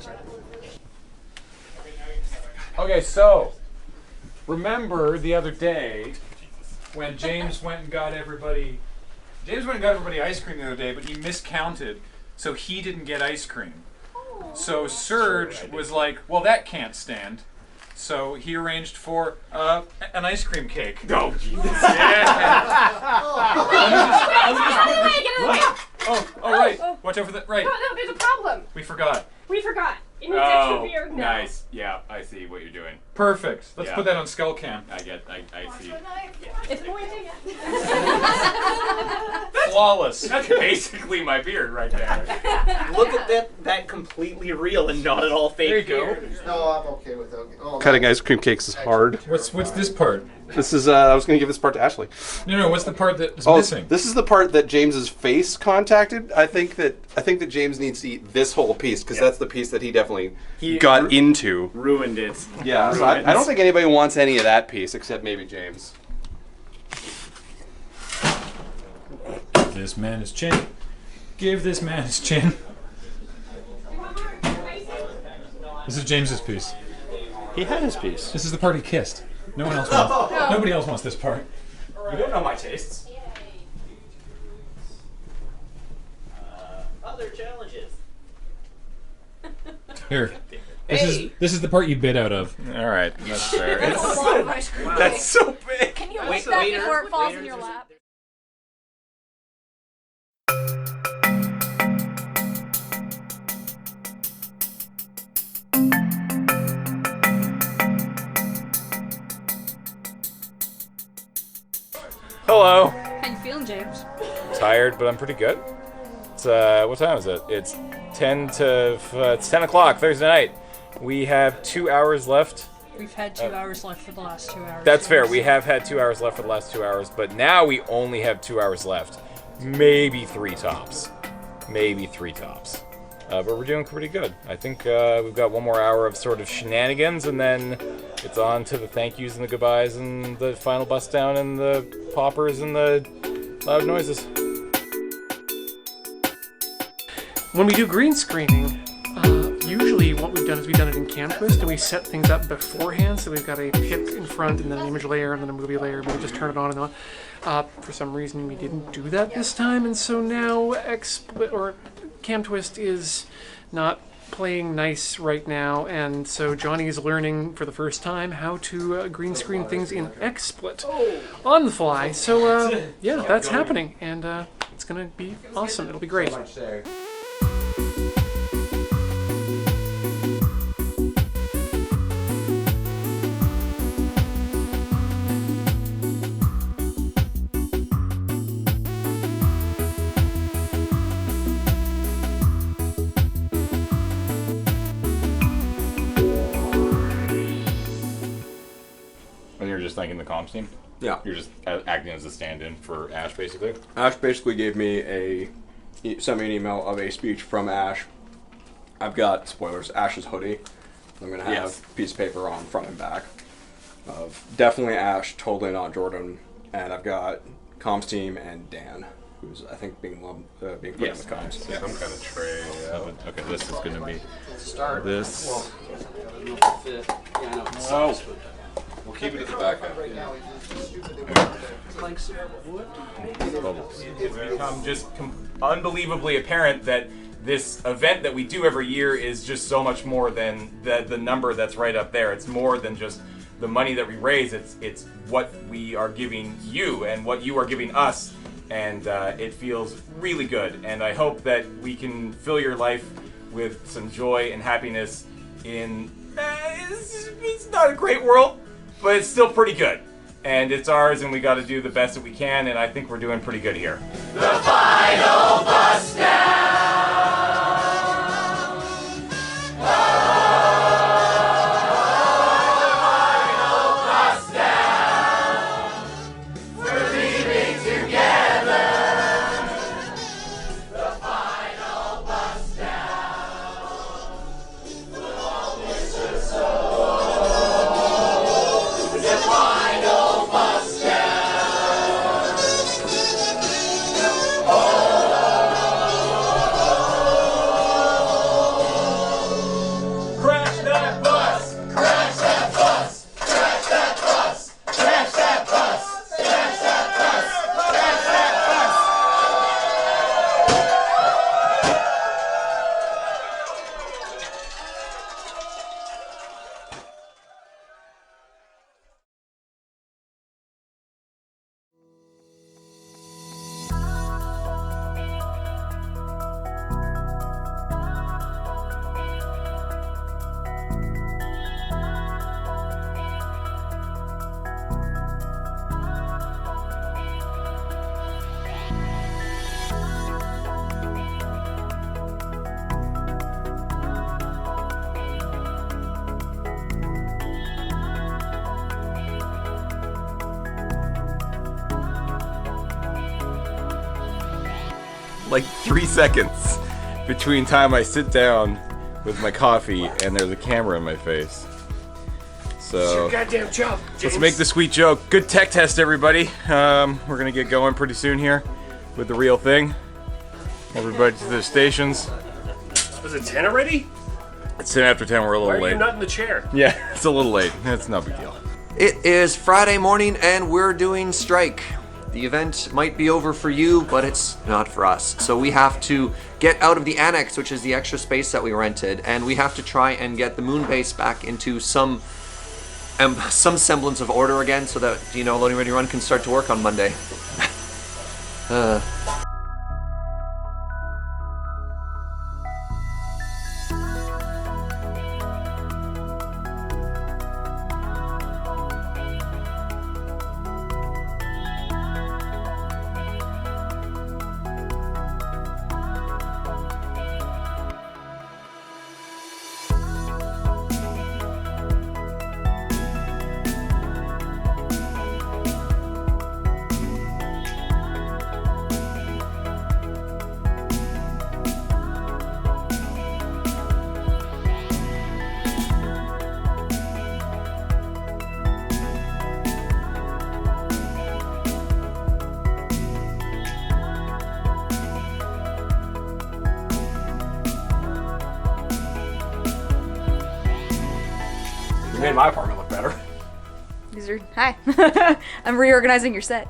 Okay, so remember the other day when James went and got everybody ice cream the other day, but he miscounted, so he didn't get ice cream. So Serge was like, well, that can't stand. So he arranged for an ice cream cake. Oh, Jesus. Oh, right. Watch out for that. Right. No, there's a problem. We forgot. We forgot. It needs extra beard now. Nice. Yeah, I see what you're doing. Perfect. Let's Yeah. put that on skull cam. I see. It's pointing. Flawless. That's basically my beard right there. Look at that completely real and not at all fake. There you go. No, I'm okay with that. Oh, Cutting ice cream cakes is hard. What's this part? This is I was going to give this part to Ashley. No, what's the part that's missing? This is the part that James's face contacted. I think that James needs to eat this whole piece because that's the piece that he definitely got into. Ruined it. Yeah, so I don't think anybody wants any of that piece except maybe James. Give this man his chin. Give this man his chin. This is James's piece. He had his piece. This is the part he kissed. No one else wants. Nobody else wants this part. You don't know my tastes. Other challenges. Here. This is the part you bit out of. All right, that's fair. That's so big. Can you wait that before it falls in your lap? Hello. How you feeling, James? Tired, but I'm pretty good. It's what time is it? It's 10 o'clock Thursday night. We have 2 hours left. We've had 2 hours left for the last 2 hours. That's fair. We have had 2 hours left for the last 2 hours, but now we only have 2 hours left. Maybe three tops. But we're doing pretty good. I think we've got 1 more hour of sort of shenanigans, and then it's on to the thank yous and the goodbyes and the final bust down and the poppers and the loud noises. When we do green screening, usually what we've done is we've done it in Cam Twist, and we set things up beforehand. So we've got a pip in front, and then an image layer, and then a movie layer. We just turn it on and on. For some reason, we didn't do that this time, and so now Cam Twist is not playing nice right now, and so Johnny is learning for the first time how to green screen things in XSplit on the fly. So yeah, that's happening, and it's gonna be awesome. It'll be great. Thanking the comms team? Yeah. You're just acting as a stand-in for Ash, basically? Ash basically gave me sent me an email of a speech from Ash. I've got, spoilers, Ash's hoodie. I'm going to have a piece of paper on front and back of definitely Ash, totally not Jordan. And I've got comms team and Dan, who's, I think, being put in with comms. Yeah. Some kind of tray. Okay, this is going to be this. Oh. We'll keep it at the back end. It's become just unbelievably apparent that this event that we do every year is just so much more than the number that's right up there. It's more than just the money that we raise. It's what we are giving you and what you are giving us, and it feels really good. And I hope that we can fill your life with some joy and happiness in it's not a great world, but it's still pretty good. And it's ours, and we got to do the best that we can, and I think we're doing pretty good here. The final bus down. Like 3 seconds between time I sit down with my coffee and there's a camera in my face. So It's your goddamn job, James. let's make the sweet joke. Good tech test, everybody. We're gonna get going pretty soon here with the real thing. Everybody to their stations. Was it 10 already? It's 10 after 10. We're a Why little are late. you not in the chair? Yeah, it's a little late. It's no big deal. It is Friday morning and we're doing strike. The event might be over for you, but it's not for us. So we have to get out of the annex, which is the extra space that we rented, and we have to try and get the moon base back into some semblance of order again, so that Loading Ready Run can start to work on Monday. You made my apartment look better. These are hi. I'm reorganizing your set.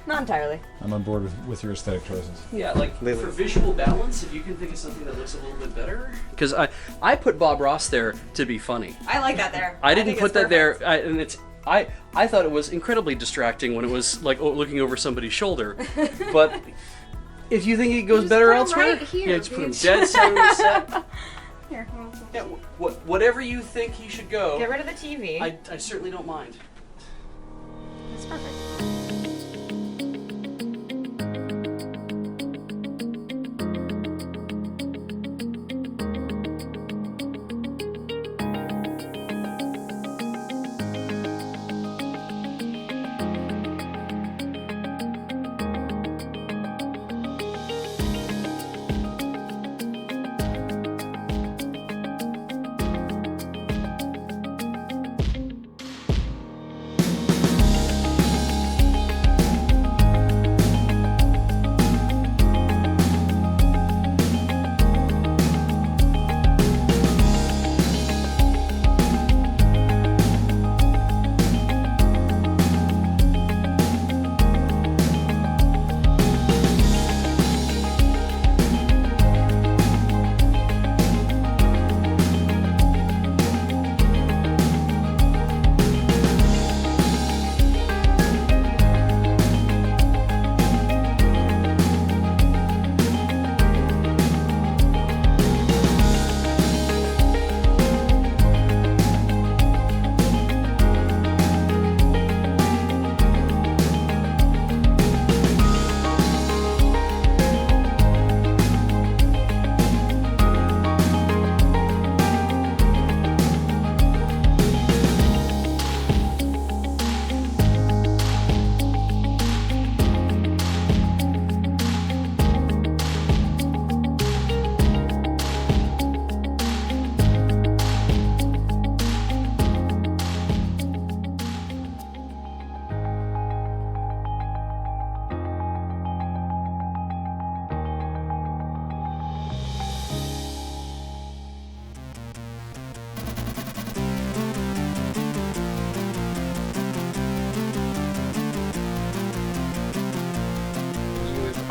Not entirely. I'm on board with your aesthetic choices. Yeah, like for visual balance, if you can think of something that looks a little bit better. Because I put Bob Ross there to be funny. I like that there. I didn't think put it's that perfect. there, and it's I thought it was incredibly distracting when it was like looking over somebody's shoulder. But if you think it goes better put 'em elsewhere, right here, yeah, just put him bitch. dead center of the set. Here. Yeah, whatever you think he should go. Get rid of the TV. I certainly don't mind. That's perfect.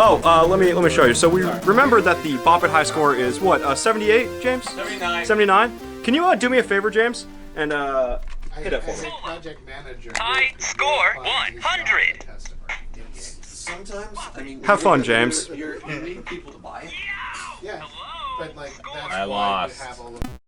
let me show you. So we remember that the Bop It high score is what? 78, James? 79. 79. Can you do me a favor, James, and hit it for me? Project manager. High score 100. Sometimes, I mean, Have fun, James. You're needing people to buy it. Yeah, but like that's I why lost. you have all of